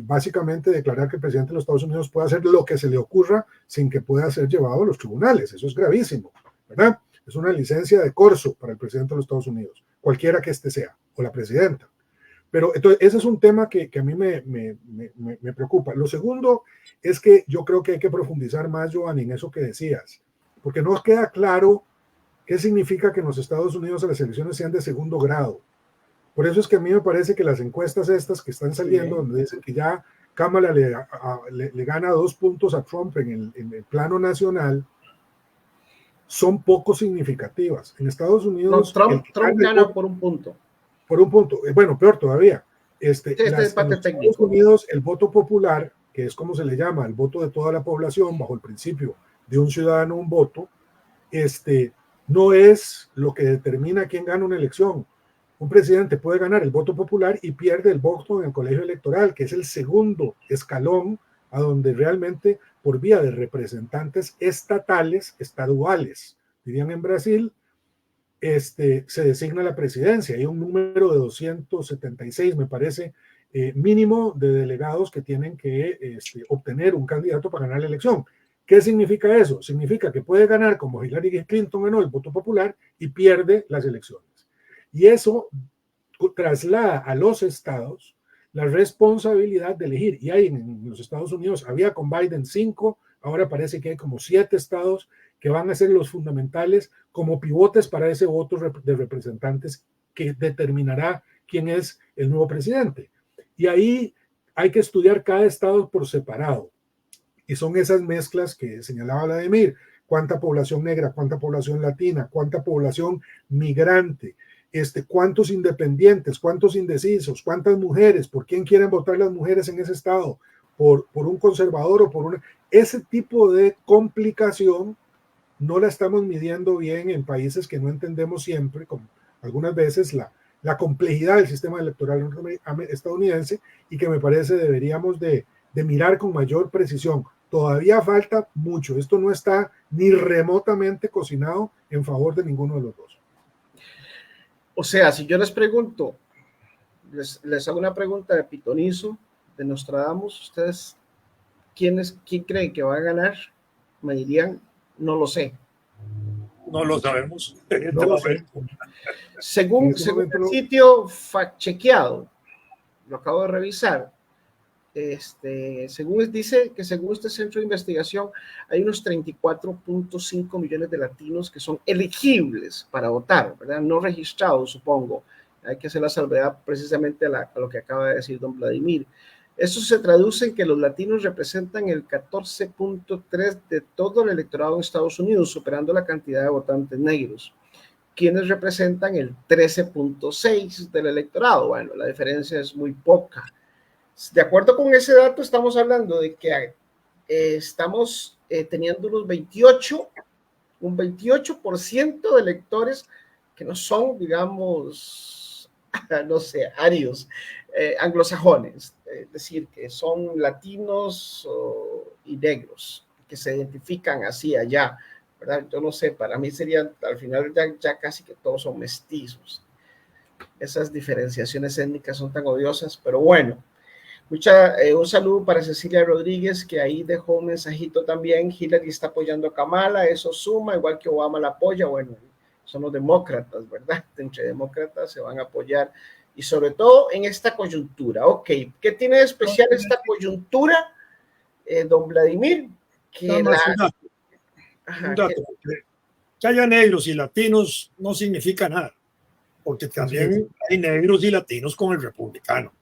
básicamente declarar que el presidente de los Estados Unidos puede hacer lo que se le ocurra sin que pueda ser llevado a los tribunales. Eso es gravísimo, ¿verdad? Es una licencia de corso para el presidente de los Estados Unidos, cualquiera que este sea, o la presidenta. Pero entonces, ese es un tema que a mí me preocupa. Lo segundo es que yo creo que hay que profundizar más, Giovanni, en eso que decías, porque no queda claro qué significa que en los Estados Unidos las elecciones sean de segundo grado. Por eso es que a mí me parece que las encuestas estas que están saliendo, donde dicen que ya Kamala le gana 2 puntos a Trump en el plano nacional, son poco significativas. En Estados Unidos... No, Trump gana por un punto. Por un punto. Bueno, peor todavía. En los Estados Unidos, el voto popular, que es como se le llama, el voto de toda la población, bajo el principio de un ciudadano, un voto, no es lo que determina quién gana una elección. Un presidente puede ganar el voto popular y pierde el voto en el colegio electoral, que es el segundo escalón a donde realmente, por vía de representantes estatales, estaduales, dirían en Brasil, se designa la presidencia. Hay un número de 276, me parece, mínimo de delegados que tienen que obtener un candidato para ganar la elección. ¿Qué significa eso? Significa que puede ganar, como Hillary Clinton ganó el voto popular, y pierde las elecciones. Y eso traslada a los estados la responsabilidad de elegir. Y hay en los Estados Unidos, había con Biden 5, ahora parece que hay como 7 estados que van a ser los fundamentales como pivotes para ese voto de representantes que determinará quién es el nuevo presidente. Y ahí hay que estudiar cada estado por separado. Y son esas mezclas que señalaba Vladimir. Cuánta población negra, cuánta población latina, cuánta población migrante, cuántos independientes, cuántos indecisos, cuántas mujeres, por quién quieren votar las mujeres en ese estado, por un conservador o por una... Ese tipo de complicación no la estamos midiendo bien en países que no entendemos siempre, como algunas veces la complejidad del sistema electoral estadounidense, y que me parece deberíamos de mirar con mayor precisión. Todavía falta mucho. Esto no está ni remotamente cocinado en favor de ninguno de los dos. O sea, si yo les pregunto, les hago una pregunta de pitonizo, de Nostradamus, ustedes, ¿quién creen que va a ganar? Me dirían, no lo sé. No lo sabemos. No lo sé. Según el sitio fact-chequeado, lo acabo de revisar, según este centro de investigación, hay unos 34.5 millones de latinos que son elegibles para votar, ¿verdad? No registrados, supongo. Hay que hacer la salvedad precisamente a lo que acaba de decir don Vladimir. Eso se traduce en que los latinos representan el 14.3% de todo el electorado en Estados Unidos, superando la cantidad de votantes negros, quienes representan el 13.6% del electorado. Bueno, la diferencia es muy poca. De acuerdo con ese dato, estamos hablando de que estamos teniendo un 28% de electores que no son, digamos, no sé, arios, anglosajones, es decir, que son latinos y negros, que se identifican así allá, ¿verdad? Yo no sé, para mí serían, al final ya casi que todos son mestizos. Esas diferenciaciones étnicas son tan odiosas, pero bueno. Un saludo para Cecilia Rodríguez, que ahí dejó un mensajito también. Hillary está apoyando a Kamala, eso suma, igual que Obama la apoya. Bueno, son los demócratas, ¿verdad? Entre demócratas se van a apoyar, y sobre todo en esta coyuntura. Ok, ¿qué tiene de especial esta coyuntura, don Vladimir? Un dato. Que haya negros y latinos no significa nada, porque también hay negros y latinos con el republicano.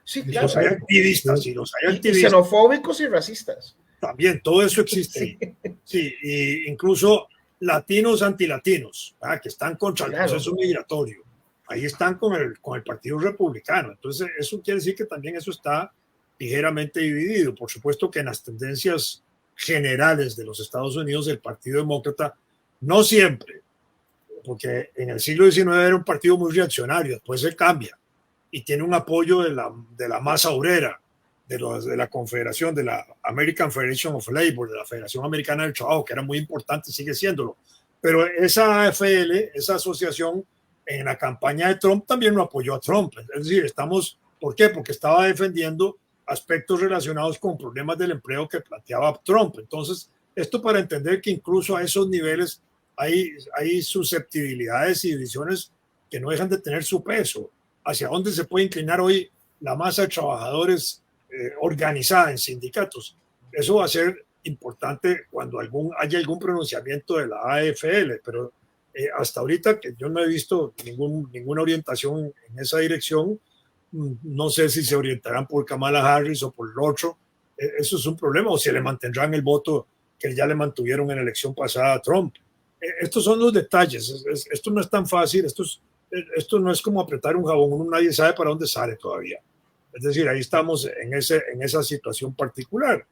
Sí, claro. Los hay activistas y los hay activistas. Y xenofóbicos y racistas. También, todo eso existe. Sí, y incluso latinos antilatinos, ¿verdad? Que están contra el proceso migratorio. Ahí están con el Partido Republicano. Entonces, eso quiere decir que también eso está ligeramente dividido. Por supuesto que en las tendencias generales de los Estados Unidos, el Partido Demócrata, no siempre, porque en el siglo XIX era un partido muy reaccionario, después se cambia y tiene un apoyo de la masa obrera, de la Confederación, de la American Federation of Labor, de la Federación Americana del Trabajo, que era muy importante y sigue siéndolo. Pero esa AFL, esa asociación, en la campaña de Trump también lo apoyó a Trump. Es decir, ¿por qué? Porque estaba defendiendo aspectos relacionados con problemas del empleo que planteaba Trump. Entonces, esto para entender que incluso a esos niveles hay susceptibilidades y divisiones que no dejan de tener su peso. ¿Hacia dónde se puede inclinar hoy la masa de trabajadores organizada en sindicatos? Eso va a ser importante cuando haya algún pronunciamiento de la AFL, pero hasta ahorita que yo no he visto ninguna orientación en esa dirección. No sé si se orientarán por Kamala Harris o por el otro. Eso es un problema, o si le mantendrán el voto que ya le mantuvieron en la elección pasada a Trump. Estos son los detalles. Esto no es tan fácil. Esto no es como apretar un jabón. Nadie sabe para dónde sale todavía. Es decir, ahí estamos en esa situación particular.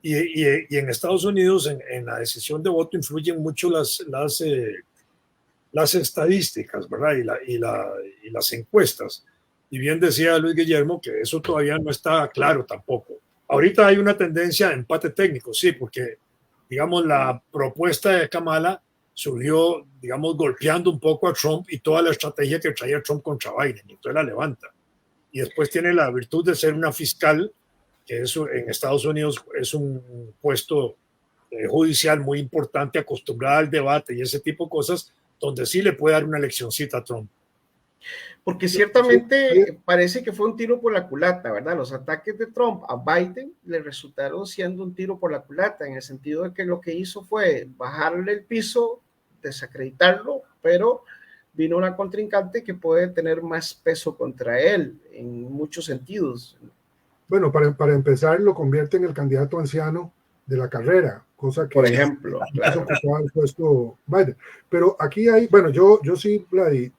Y en Estados Unidos, en la decisión de voto, influyen mucho las estadísticas, ¿verdad? Y las encuestas. Y bien decía Luis Guillermo que eso todavía no está claro tampoco. Ahorita hay una tendencia a empate técnico, sí, porque, digamos, la propuesta de Kamala surgió, digamos, golpeando un poco a Trump y toda la estrategia que traía Trump contra Biden, y entonces la levanta. Y después tiene la virtud de ser una fiscal, que en Estados Unidos es un puesto judicial muy importante, acostumbrada al debate y ese tipo de cosas, donde sí le puede dar una leccioncita a Trump. Porque ciertamente parece que fue un tiro por la culata, ¿verdad? Los ataques de Trump a Biden le resultaron siendo un tiro por la culata, en el sentido de que lo que hizo fue bajarle el piso, desacreditarlo, pero vino una contrincante que puede tener más peso contra él en muchos sentidos. Bueno, para empezar, lo convierte en el candidato anciano de la carrera, cosa que, por ejemplo, claro, ocupaba el puesto Biden. Pero aquí hay, bueno, yo sí, Vladi,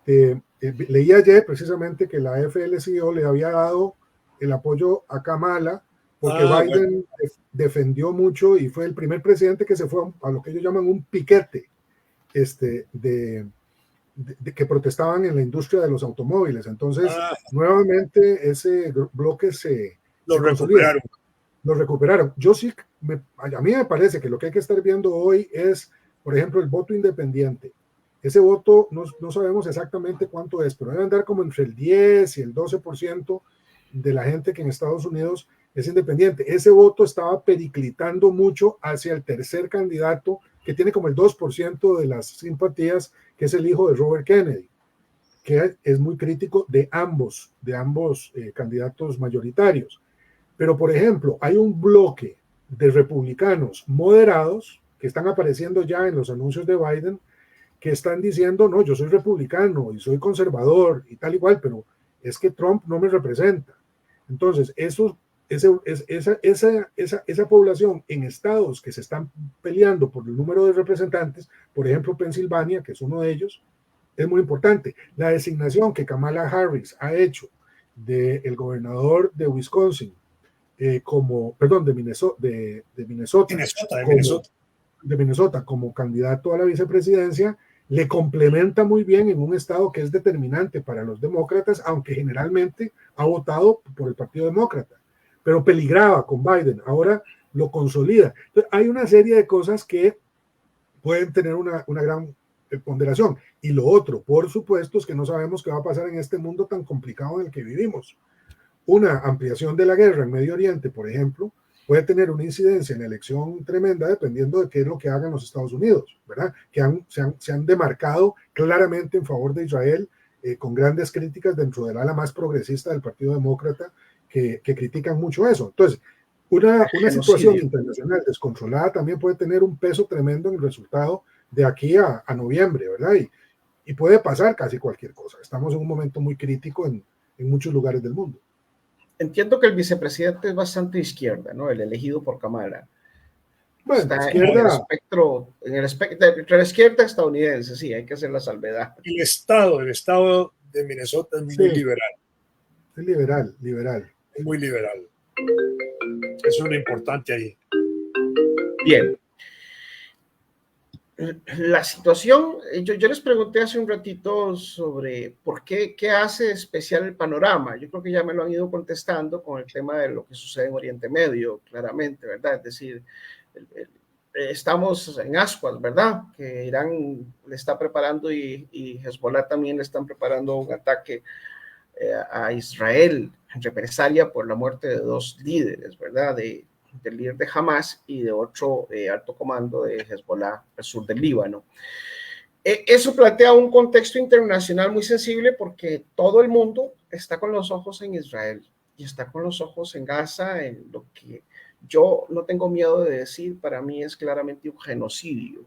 leí ayer precisamente que la AFL-CIO le había dado el apoyo a Kamala porque Biden defendió mucho y fue el primer presidente que se fue a lo que ellos llaman un piquete de que protestaban en la industria de los automóviles. Entonces, nuevamente ese bloque lo recuperaron. Lo recuperaron. A mí me parece que lo que hay que estar viendo hoy es, por ejemplo, el voto independiente. Ese voto no sabemos exactamente cuánto es, pero debe andar como entre el 10 y el 12% de la gente que en Estados Unidos es independiente. Ese voto estaba periclitando mucho hacia el tercer candidato, que tiene como el 2% de las simpatías, que es el hijo de Robert Kennedy, que es muy crítico de ambos candidatos mayoritarios. Pero, por ejemplo, hay un bloque de republicanos moderados que están apareciendo ya en los anuncios de Biden, que están diciendo, no, yo soy republicano y soy conservador y tal igual, pero es que Trump no me representa. Entonces, esa población en estados que se están peleando por el número de representantes, por ejemplo, Pensilvania, que es uno de ellos, es muy importante. La designación que Kamala Harris ha hecho del gobernador de Wisconsin, de Minnesota como candidato a la vicepresidencia, le complementa muy bien en un estado que es determinante para los demócratas, aunque generalmente ha votado por el Partido Demócrata, pero peligraba con Biden. Ahora lo consolida. Entonces, hay una serie de cosas que pueden tener una gran ponderación. Y lo otro, por supuesto, es que no sabemos qué va a pasar en este mundo tan complicado en el que vivimos. Una ampliación de la guerra en Medio Oriente, por ejemplo, puede tener una incidencia en la elección tremenda dependiendo de qué es lo que hagan los Estados Unidos, ¿verdad? Que se han demarcado claramente en favor de Israel, con grandes críticas dentro del ala más progresista del Partido Demócrata, que critican mucho eso. Entonces, una situación internacional descontrolada también puede tener un peso tremendo en el resultado de aquí a noviembre, ¿verdad? Y puede pasar casi cualquier cosa. Estamos en un momento muy crítico en muchos lugares del mundo. Entiendo que el vicepresidente es bastante izquierda, ¿no? El elegido por Kamala. Bueno, está izquierda, en el espectro de la izquierda estadounidense, sí, hay que hacer la salvedad. El estado de Minnesota es muy liberal. Es liberal. Es muy liberal. Eso es lo importante ahí. Bien. La situación, yo les pregunté hace un ratito sobre qué hace especial el panorama. Yo creo que ya me lo han ido contestando con el tema de lo que sucede en Oriente Medio, claramente, ¿verdad? Es decir, estamos en ascuas, ¿verdad? Que Irán le está preparando y Hezbollah también le están preparando un ataque a Israel en represalia por la muerte de 2 líderes, ¿verdad? Del líder de Hamas y de otro alto comando de Hezbollah al sur del Líbano. Eso plantea un contexto internacional muy sensible porque todo el mundo está con los ojos en Israel y está con los ojos en Gaza, en lo que yo no tengo miedo de decir, para mí es claramente un genocidio.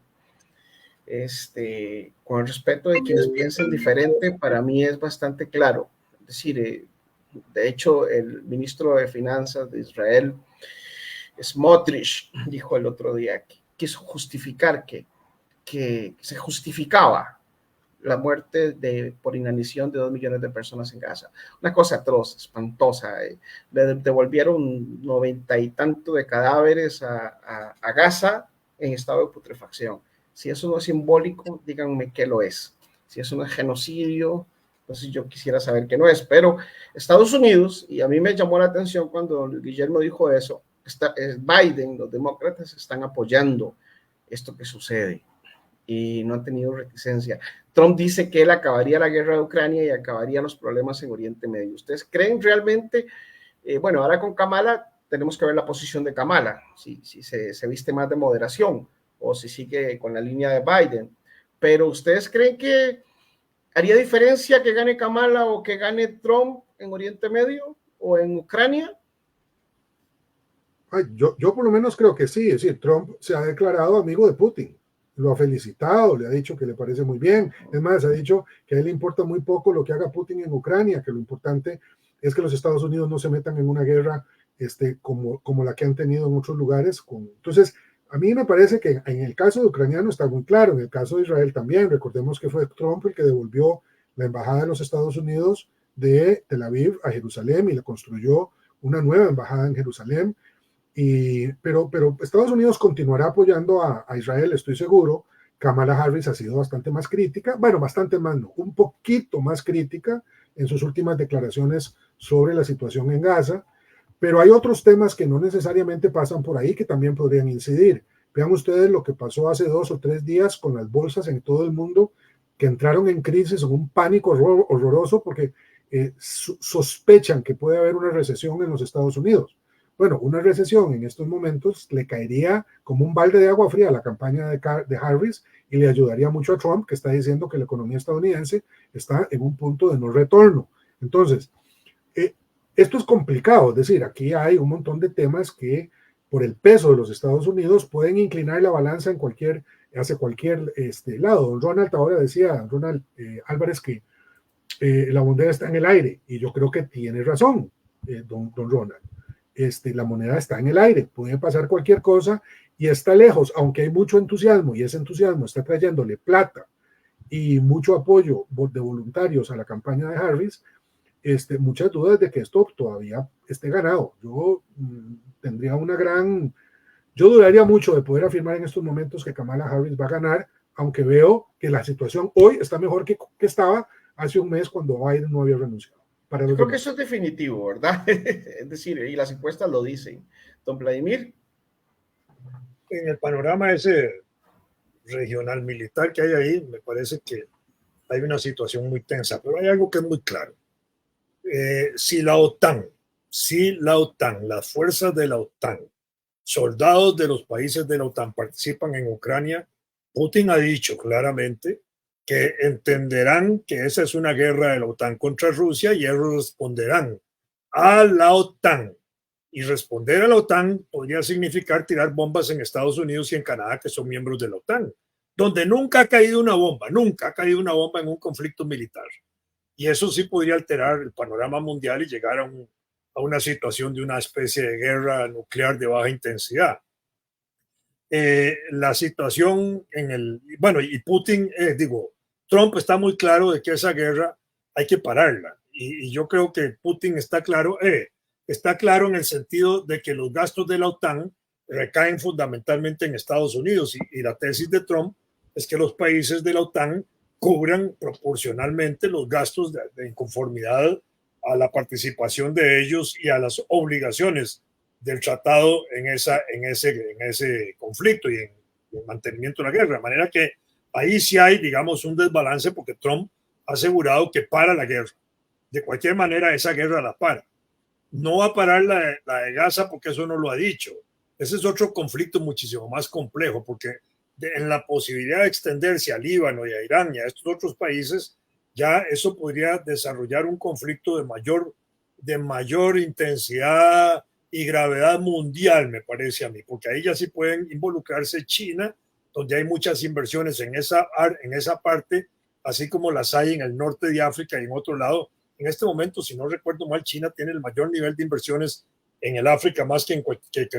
Con el respeto de quienes piensen diferente, para mí es bastante claro. Es decir, de hecho, el ministro de Finanzas de Israel, Smotrich, dijo el otro día que quiso justificar que se justificaba la muerte por inanición de 2 millones de personas en Gaza. Una cosa atroz, espantosa. Le devolvieron 90 y tanto de cadáveres a Gaza en estado de putrefacción. Si eso no es simbólico, díganme qué lo es. Si eso no es genocidio, entonces yo quisiera saber qué no es. Pero Estados Unidos, y a mí me llamó la atención cuando Guillermo dijo eso, Biden, los demócratas están apoyando esto que sucede y no han tenido reticencia. Trump dice que él acabaría la guerra de Ucrania y acabaría los problemas en Oriente Medio. ¿Ustedes creen realmente? Bueno, ahora con Kamala tenemos que ver la posición de Kamala, si se viste más de moderación o si sigue con la línea de Biden. Pero ¿ustedes creen que haría diferencia que gane Kamala o que gane Trump en Oriente Medio o en Ucrania? Yo por lo menos creo que sí. Es decir, Trump se ha declarado amigo de Putin. Lo ha felicitado, le ha dicho que le parece muy bien. Es más, ha dicho que a él le importa muy poco lo que haga Putin en Ucrania, que lo importante es que los Estados Unidos no se metan en una guerra como la que han tenido en otros lugares. Entonces, a mí me parece que en el caso de ucraniano está muy claro, en el caso de Israel también. Recordemos que fue Trump el que devolvió la embajada de los Estados Unidos de Tel Aviv a Jerusalén y le construyó una nueva embajada en Jerusalén. Pero Estados Unidos continuará apoyando a Israel, estoy seguro. Kamala Harris ha sido bastante más crítica, bueno, bastante más, no, un poquito más crítica en sus últimas declaraciones sobre la situación en Gaza, pero hay otros temas que no necesariamente pasan por ahí que también podrían incidir. Vean ustedes lo que pasó hace 2 o 3 días con las bolsas en todo el mundo, que entraron en crisis, en un pánico horroroso porque sospechan que puede haber una recesión en los Estados Unidos. Bueno, una recesión en estos momentos le caería como un balde de agua fría a la campaña de Harris y le ayudaría mucho a Trump, que está diciendo que la economía estadounidense está en un punto de no retorno. Entonces, esto es complicado, es decir, aquí hay un montón de temas que por el peso de los Estados Unidos pueden inclinar la balanza hacia cualquier lado. Don Ronald ahora decía, Ronald Álvarez, que la moneda está en el aire, y yo creo que tiene razón, don Ronald. La moneda está en el aire, puede pasar cualquier cosa y está lejos, aunque hay mucho entusiasmo y ese entusiasmo está trayéndole plata y mucho apoyo de voluntarios a la campaña de Harris, muchas dudas de que esto todavía esté ganado. Yo yo dudaría mucho de poder afirmar en estos momentos que Kamala Harris va a ganar, aunque veo que la situación hoy está mejor que estaba hace un mes cuando Biden no había renunciado. Yo creo que eso es definitivo, ¿verdad? Es decir, y las encuestas lo dicen. Don Vladimir. en el panorama ese regional militar que hay ahí, me parece que hay una situación muy tensa, pero hay algo que es muy claro. Si la OTAN, las fuerzas de la OTAN, soldados de los países de la OTAN participan en Ucrania, Putin ha dicho claramente que entenderán que esa es una guerra de la OTAN contra Rusia y ellos responderán a la OTAN. Y responder a la OTAN podría significar tirar bombas en Estados Unidos y en Canadá, que son miembros de la OTAN, donde nunca ha caído una bomba en un conflicto militar. Y eso sí podría alterar el panorama mundial y llegar a una situación de una especie de guerra nuclear de baja intensidad. La situación y Putin, Trump está muy claro de que esa guerra hay que pararla. Y yo creo que Putin está claro en el sentido de que los gastos de la OTAN recaen fundamentalmente en Estados Unidos y la tesis de Trump es que los países de la OTAN cubran proporcionalmente los gastos en conformidad a la participación de ellos y a las obligaciones del tratado en ese conflicto y en el mantenimiento de la guerra. De manera que ahí sí hay, digamos, un desbalance porque Trump ha asegurado que para la guerra. De cualquier manera, esa guerra la para. No va a parar la de Gaza porque eso no lo ha dicho. Ese es otro conflicto muchísimo más complejo porque en la posibilidad de extenderse a Líbano y a Irán y a estos otros países, ya eso podría desarrollar un conflicto de mayor intensidad y gravedad mundial, me parece a mí, porque ahí ya sí pueden involucrarse China, donde hay muchas inversiones en esa parte, así como las hay en el norte de África y en otro lado. En este momento, si no recuerdo mal, China tiene el mayor nivel de inversiones en el África más que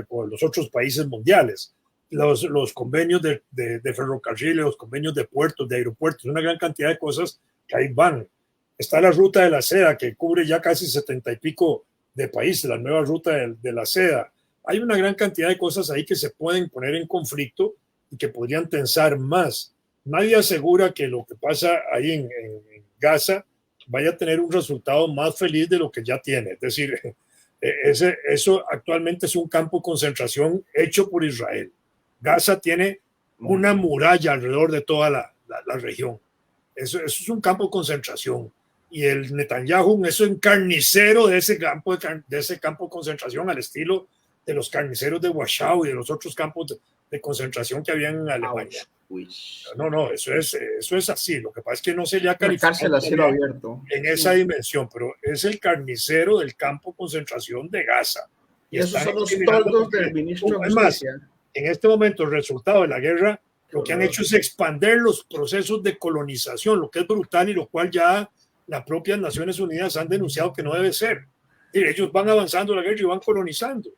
con los otros países mundiales. Los convenios de ferrocarriles, los convenios de puertos, de aeropuertos, una gran cantidad de cosas que ahí van. Está la ruta de la seda que cubre ya casi 70 y pico de países, la nueva ruta de la seda. Hay una gran cantidad de cosas ahí que se pueden poner en conflicto y que podrían tensar más. Nadie asegura que lo que pasa ahí en Gaza vaya a tener un resultado más feliz de lo que ya tiene. Es decir, eso actualmente es un campo de concentración hecho por Israel. Gaza tiene una muralla alrededor de toda la región. Eso es un campo de concentración. Y el Netanyahu es un carnicero de ese campo de concentración al estilo de los carniceros de Warschau y de los otros campos de concentración que había en Alemania. No, eso es así. Lo que pasa es que no se le ha calificado en esa dimensión, pero es el carnicero del campo de concentración de Gaza. Y esos son los toldos del ministro de Justicia. En este momento, el resultado de la guerra, lo que han hecho es expandir los procesos de colonización, lo que es brutal y lo cual ya las propias Naciones Unidas han denunciado que no debe ser. Y ellos van avanzando la guerra y van colonizando.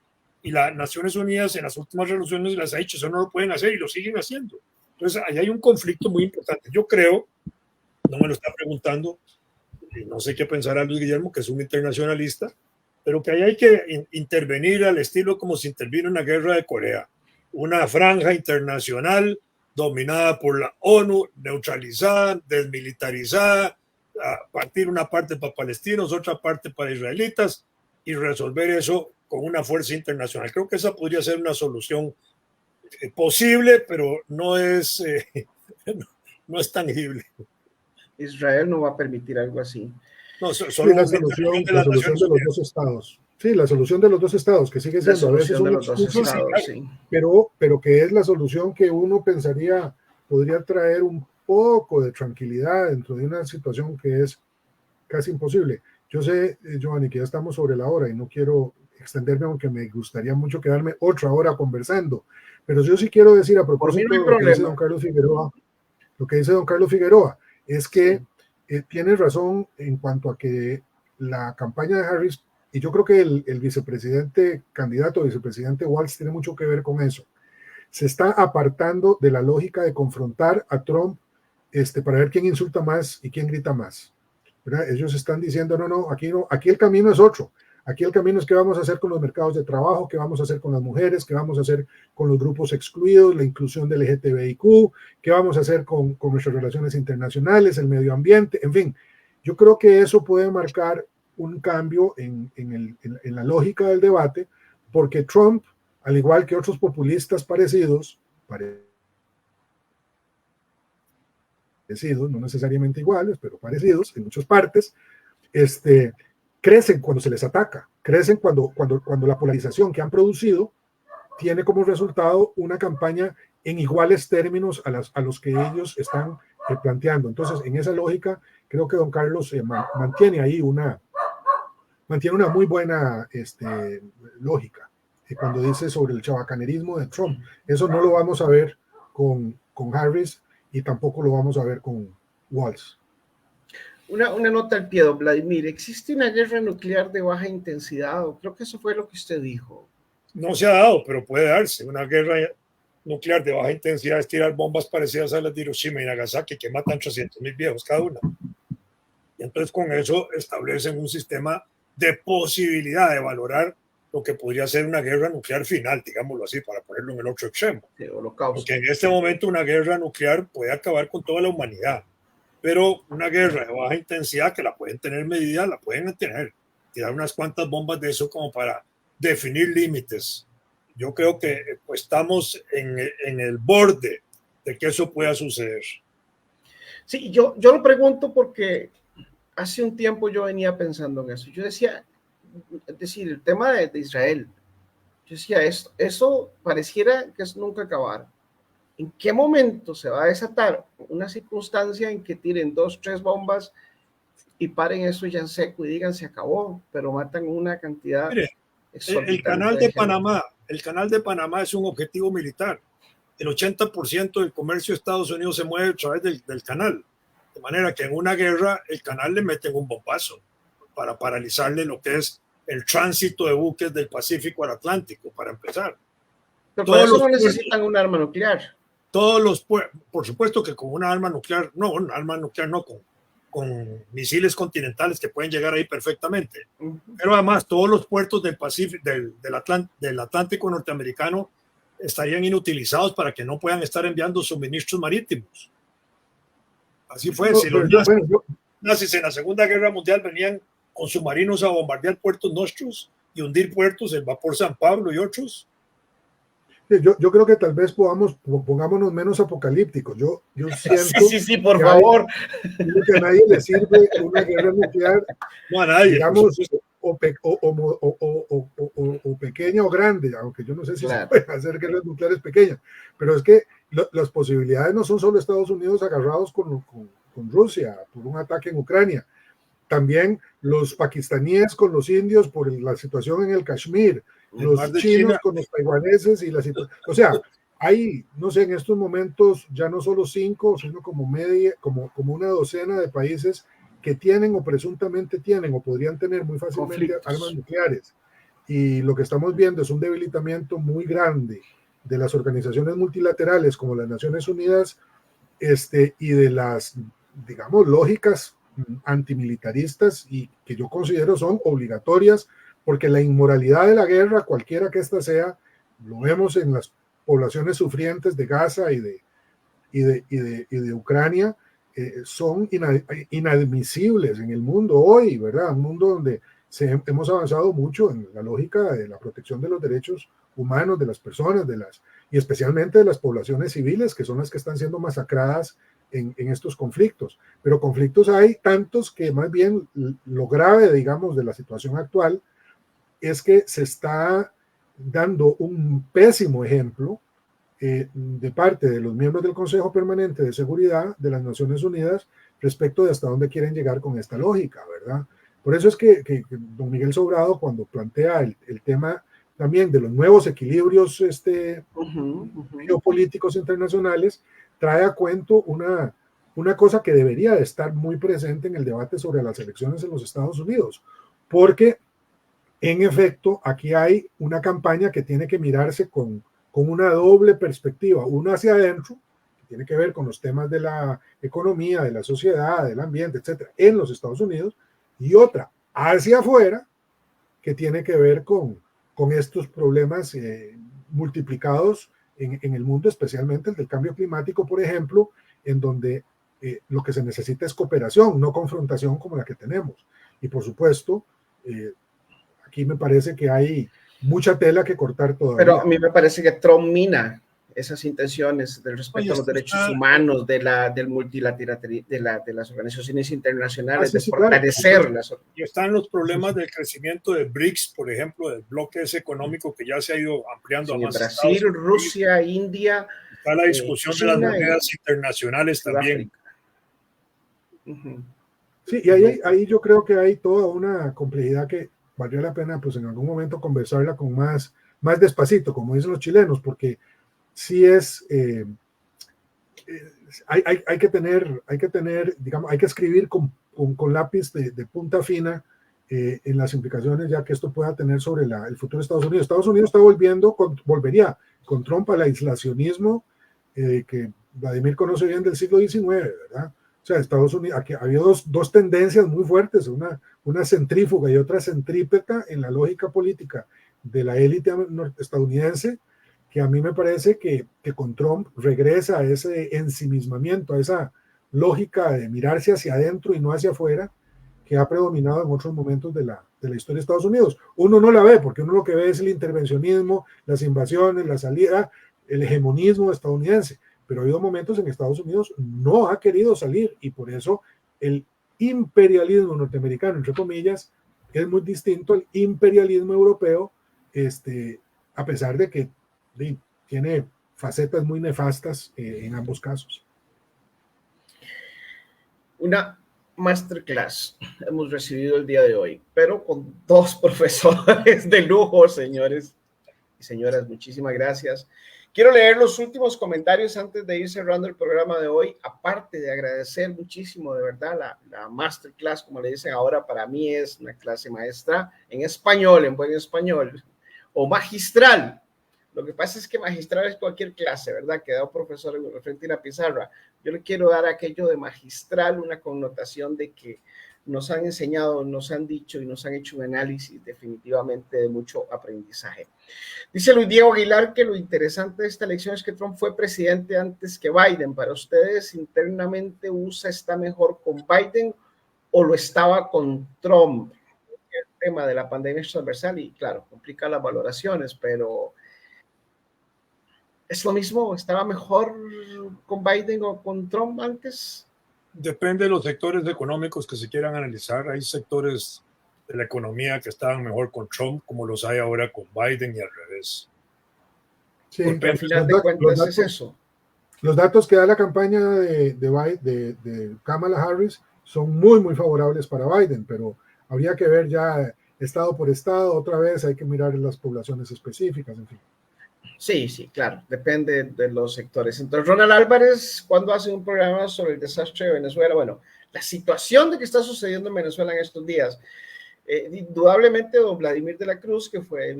Y las Naciones Unidas en las últimas resoluciones les ha dicho eso no lo pueden hacer y lo siguen haciendo. Entonces, ahí hay un conflicto muy importante. Yo creo, no me lo está preguntando, y no sé qué pensará Luis Guillermo, que es un internacionalista, pero que ahí hay que intervenir al estilo como se intervino en la guerra de Corea. Una franja internacional dominada por la ONU, neutralizada, desmilitarizada, partir una parte para palestinos, otra parte para israelitas y resolver eso con una fuerza internacional. Creo que esa podría ser una solución posible, pero no es tangible. Israel no va a permitir algo así. No, solo la solución de los dos estados. Sí, la solución de los dos estados, que sigue siendo a veces un excusa, sí. pero que es la solución que uno pensaría podría traer un poco de tranquilidad dentro de una situación que es casi imposible. Yo sé, Giovanni, que ya estamos sobre la hora y no quiero extenderme, aunque me gustaría mucho quedarme otra hora conversando, pero yo sí quiero decir a propósito de lo que dice don Carlos Figueroa, es que tiene razón en cuanto a que la campaña de Harris, y yo creo que el candidato vicepresidente Walz tiene mucho que ver con eso, se está apartando de la lógica de confrontar a Trump para ver quién insulta más y quién grita más, ¿verdad? Ellos están diciendo, no, aquí el camino es otro. Aquí el camino es qué vamos a hacer con los mercados de trabajo, qué vamos a hacer con las mujeres, qué vamos a hacer con los grupos excluidos, la inclusión del LGTBIQ, qué vamos a hacer con nuestras relaciones internacionales, el medio ambiente, en fin. Yo creo que eso puede marcar un cambio en la lógica del debate, porque Trump al igual que otros populistas parecidos, no necesariamente iguales, pero parecidos en muchas partes, crecen cuando se les ataca, crecen cuando la polarización que han producido tiene como resultado una campaña en iguales términos a los que ellos están planteando. Entonces, en esa lógica, creo que don Carlos mantiene ahí una muy buena lógica. Cuando dice sobre el chabacanerismo de Trump, eso no lo vamos a ver con Harris y tampoco lo vamos a ver con Walz. Una nota al pie, don Vladimir. ¿Existe una guerra nuclear de baja intensidad? Creo que eso fue lo que usted dijo. No se ha dado, pero puede darse. Una guerra nuclear de baja intensidad es tirar bombas parecidas a las de Hiroshima y Nagasaki que matan 300,000 viejos cada una. Y entonces con eso establecen un sistema de posibilidad de valorar lo que podría ser una guerra nuclear final, digámoslo así, para ponerlo en el otro extremo. Porque en este momento una guerra nuclear puede acabar con toda la humanidad, pero una guerra de baja intensidad que la pueden tener medida, la pueden tener, tirar unas cuantas bombas de eso como para definir límites. Yo creo que pues, estamos en el borde de que eso pueda suceder. Sí, yo lo pregunto porque hace un tiempo yo venía pensando en eso. Yo decía, es decir, el tema de Israel, yo decía, eso pareciera que es nunca acabar. ¿En qué momento se va a desatar una circunstancia en que tiren 2, 3 bombas y paren eso ya en seco y digan se acabó, pero matan una cantidad? Mire, el canal de Panamá es un objetivo militar. El 80% del comercio de Estados Unidos se mueve a través del canal. De manera que en una guerra el canal le meten un bombazo para paralizarle lo que es el tránsito de buques del Pacífico al Atlántico, para empezar. Pero por eso no necesitan un arma nuclear. Por supuesto que con una arma nuclear no, con misiles continentales que pueden llegar ahí perfectamente. Pero además todos los puertos del Pacífico, del Atlántico norteamericano estarían inutilizados para que no puedan estar enviando suministros marítimos. Así fue. Si los nazis en la Segunda Guerra Mundial venían con submarinos a bombardear puertos nuestros y hundir puertos, el vapor San Pablo y otros. Yo creo que tal vez pongámonos menos apocalípticos. Yo siento sí, por favor. Que a nadie le sirve una guerra nuclear, no a nadie, digamos, o pequeña o grande, aunque yo no sé si se pueden hacer guerras nucleares pequeñas, pero es que las posibilidades no son solo Estados Unidos agarrados con Rusia por un ataque en Ucrania, también los pakistaníes con los indios por la situación en el Kashmir, los chinos con los taiwaneses y la situación, o sea, hay, no sé, en estos momentos ya no solo 5, sino como una docena de países que tienen o presuntamente tienen o podrían tener muy fácilmente armas nucleares. Y lo que estamos viendo es un debilitamiento muy grande de las organizaciones multilaterales como las Naciones Unidas y de las, digamos, lógicas antimilitaristas y que yo considero son obligatorias, porque la inmoralidad de la guerra, cualquiera que ésta sea, lo vemos en las poblaciones sufrientes de Gaza y de Ucrania, son inadmisibles en el mundo hoy, ¿verdad? Un mundo donde hemos avanzado mucho en la lógica de la protección de los derechos humanos de las personas, y especialmente de las poblaciones civiles, que son las que están siendo masacradas en estos conflictos. Pero conflictos hay tantos que más bien lo grave, digamos, de la situación actual es que se está dando un pésimo ejemplo de parte de los miembros del Consejo Permanente de Seguridad de las Naciones Unidas respecto de hasta dónde quieren llegar con esta lógica, ¿verdad? Por eso es que don Miguel Sobrado, cuando plantea el tema también de los nuevos equilibrios geopolíticos internacionales, trae a cuento una cosa que debería de estar muy presente en el debate sobre las elecciones en los Estados Unidos, porque en efecto aquí hay una campaña que tiene que mirarse con una doble perspectiva, una hacia adentro, que tiene que ver con los temas de la economía, de la sociedad, del ambiente, etcétera, en los Estados Unidos, y otra hacia afuera, que tiene que ver con estos problemas multiplicados en el mundo, especialmente el del cambio climático, por ejemplo, en donde lo que se necesita es cooperación, no confrontación como la que tenemos. Y por supuesto, aquí me parece que hay mucha tela que cortar todavía. Pero a mí me parece que Trump mina esas intenciones del respeto a los derechos humanos, del multilateralismo, de las organizaciones internacionales, de fortalecerlas. Claro. Y están los problemas del crecimiento de BRICS, por ejemplo, del bloque ese económico que ya se ha ido ampliando a más Brasil, estados. Rusia, India. Está la discusión China de las monedas internacionales también. Sí, y ahí yo creo que hay toda una complejidad que valdría la pena pues en algún momento conversarla con más despacito, como dicen los chilenos, porque sí es, hay que tener, digamos, hay que escribir con lápiz de punta fina en las implicaciones ya que esto pueda tener sobre el futuro de Estados Unidos. Estados Unidos está volvería con Trump al aislacionismo que Vladimir conoce bien del siglo XIX, ¿verdad? O sea, Estados Unidos, aquí había dos tendencias muy fuertes, una centrífuga y otra centrípeta en la lógica política de la élite estadounidense, que a mí me parece que con Trump regresa a ese ensimismamiento, a esa lógica de mirarse hacia adentro y no hacia afuera, que ha predominado en otros momentos de la historia de Estados Unidos. Uno no la ve, porque uno lo que ve es el intervencionismo, las invasiones, la salida, el hegemonismo estadounidense, pero ha habido momentos en que Estados Unidos no ha querido salir, y por eso el imperialismo norteamericano, entre comillas, es muy distinto al imperialismo europeo, a pesar de que tiene facetas muy nefastas en ambos casos. Una masterclass hemos recibido el día de hoy, pero con dos profesores de lujo, señores y señoras. Muchísimas gracias. Quiero leer los últimos comentarios antes de ir cerrando el programa de hoy, aparte de agradecer muchísimo, de verdad, la masterclass, como le dicen ahora, para mí es una clase maestra en español, en buen español, o magistral. Lo que pasa es que magistral es cualquier clase, ¿verdad? Que da un profesor frente a la pizarra. Yo le quiero dar aquello de magistral una connotación de que nos han enseñado, nos han dicho y nos han hecho un análisis definitivamente de mucho aprendizaje. Dice Luis Diego Aguilar que lo interesante de esta elección es que Trump fue presidente antes que Biden. ¿Para ustedes internamente USA está mejor con Biden o lo estaba con Trump? El tema de la pandemia es transversal y claro, complica las valoraciones, pero ¿es lo mismo? ¿Estaba mejor con Biden o con Trump antes? Depende de los sectores económicos que se quieran analizar. Hay sectores de la economía que estaban mejor con Trump, como los hay ahora con Biden y al revés. Sí, al final de cuentas es eso. Los datos que da la campaña de Kamala Harris son muy, muy favorables para Biden, pero habría que ver ya estado por estado, otra vez hay que mirar las poblaciones específicas, en fin. Sí, claro, depende de los sectores. Entonces, Ronald Álvarez, cuando hace un programa sobre el desastre de Venezuela, bueno, la situación de que está sucediendo en Venezuela en estos días, indudablemente don Vladimir de la Cruz, que fue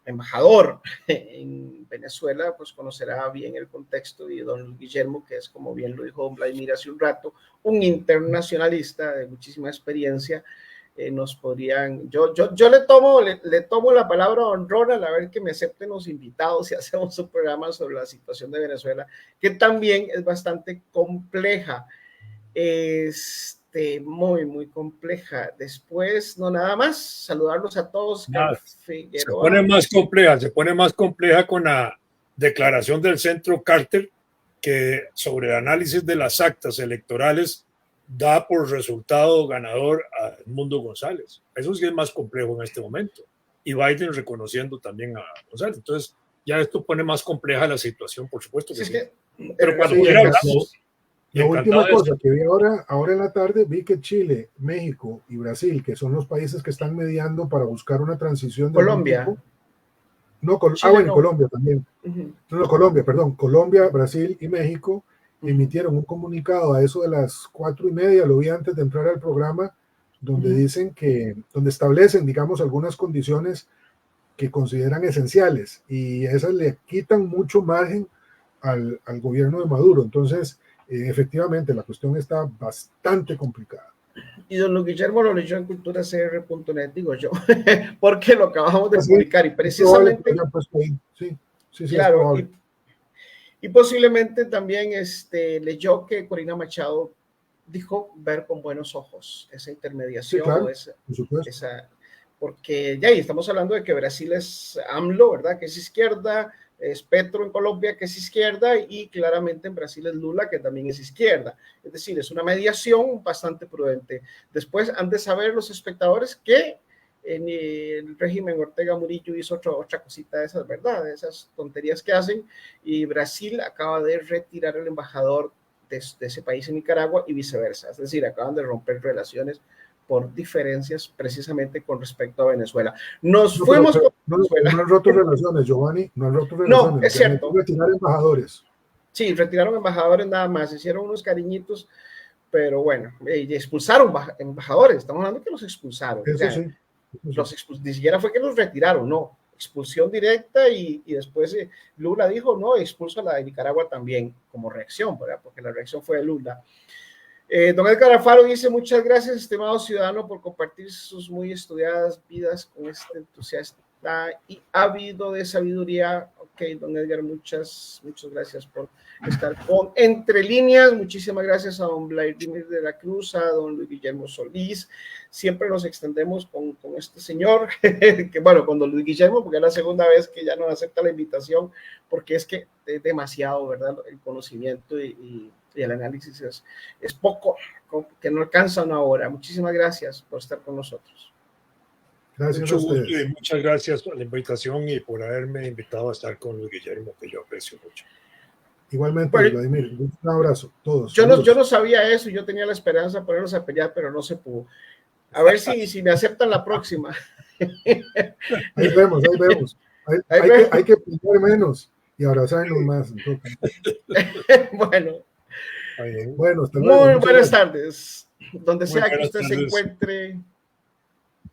embajador en Venezuela, pues conocerá bien el contexto, y don Guillermo, que es, como bien lo dijo don Vladimir hace un rato, un internacionalista de muchísima experiencia, nos podrían, yo le tomo la palabra a don Ronald, a ver que me acepten los invitados y hacemos un programa sobre la situación de Venezuela, que también es bastante compleja, muy, muy compleja. Después, no nada más, saludarlos a todos. Se pone más compleja con la declaración del Centro Carter, que sobre el análisis de las actas electorales da por resultado ganador a Edmundo González. Eso sí es más complejo en este momento. Y Biden reconociendo también a González. Entonces, ya esto pone más compleja la situación, por supuesto que sí. Pero cuando hablamos... La última cosa que vi ahora en la tarde, vi que Chile, México y Brasil, que son los países que están mediando para buscar una transición de Colombia. Colombia también. Colombia, Brasil y México emitieron un comunicado a eso de las 4:30, lo vi antes de entrar al programa, donde dicen donde establecen, digamos, algunas condiciones que consideran esenciales, y esas le quitan mucho margen al gobierno de Maduro. Entonces, efectivamente, la cuestión está bastante complicada. Y don Guillermo lo leyó en culturacr.net, digo yo, porque lo acabamos de publicar, y precisamente... Sí, claro, y posiblemente también leyó que Corina Machado dijo ver con buenos ojos esa intermediación, sí, claro, porque ya ahí estamos hablando de que Brasil es AMLO, ¿verdad? Que es izquierda, es Petro en Colombia, que es izquierda, y claramente en Brasil es Lula, que también es izquierda. Es decir, es una mediación bastante prudente. Después han de saber los espectadores que en el régimen Ortega Murillo hizo otra cosita de esas, ¿verdad? De esas tonterías que hacen, y Brasil acaba de retirar el embajador de ese país en Nicaragua y viceversa. Es decir, acaban de romper relaciones por diferencias precisamente con respecto a Venezuela. Nos fuimos con Venezuela. No han roto relaciones, Giovanni, no han roto relaciones. No, es cierto. Retirar embajadores. Sí, retiraron embajadores nada más, hicieron unos cariñitos, pero bueno, y expulsaron embajadores, estamos hablando que los expulsaron. Eso o sea, sí. Ni siquiera fue que los retiraron, no, expulsión directa, y después Lula dijo, no, expulso a la de Nicaragua también como reacción, ¿verdad? Porque la reacción fue de Lula. Don Edgar Alfaro dice: muchas gracias, estimado ciudadano, por compartir sus muy estudiadas vidas con este entusiasta y ávido de sabiduría. Ok, don Edgar, muchas gracias por estar con Entre Líneas. Muchísimas gracias a don Vladimir de la Cruz, a don Luis Guillermo Solís. Siempre nos extendemos con este señor, que bueno, con don Luis Guillermo, porque es la segunda vez que ya nos acepta la invitación, porque es que es demasiado, ¿verdad? El conocimiento y el análisis es poco, que no alcanza una hora. Muchísimas gracias por estar con nosotros. Gracias a ustedes. Muchas gracias por la invitación y por haberme invitado a estar con Luis Guillermo, que yo aprecio mucho. Igualmente, bueno, Vladimir, un abrazo a todos. Yo no sabía eso, yo tenía la esperanza de ponernos a pelear, pero no se pudo. A ver si me aceptan la próxima. Ahí vemos. Hay que pelear menos y abrazarnos más. Bueno, hasta luego. Muy buenas tardes. Donde sea que usted se encuentre,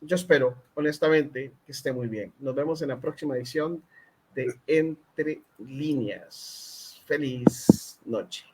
yo espero, honestamente, que esté muy bien. Nos vemos en la próxima edición de Entre Líneas. Feliz noche.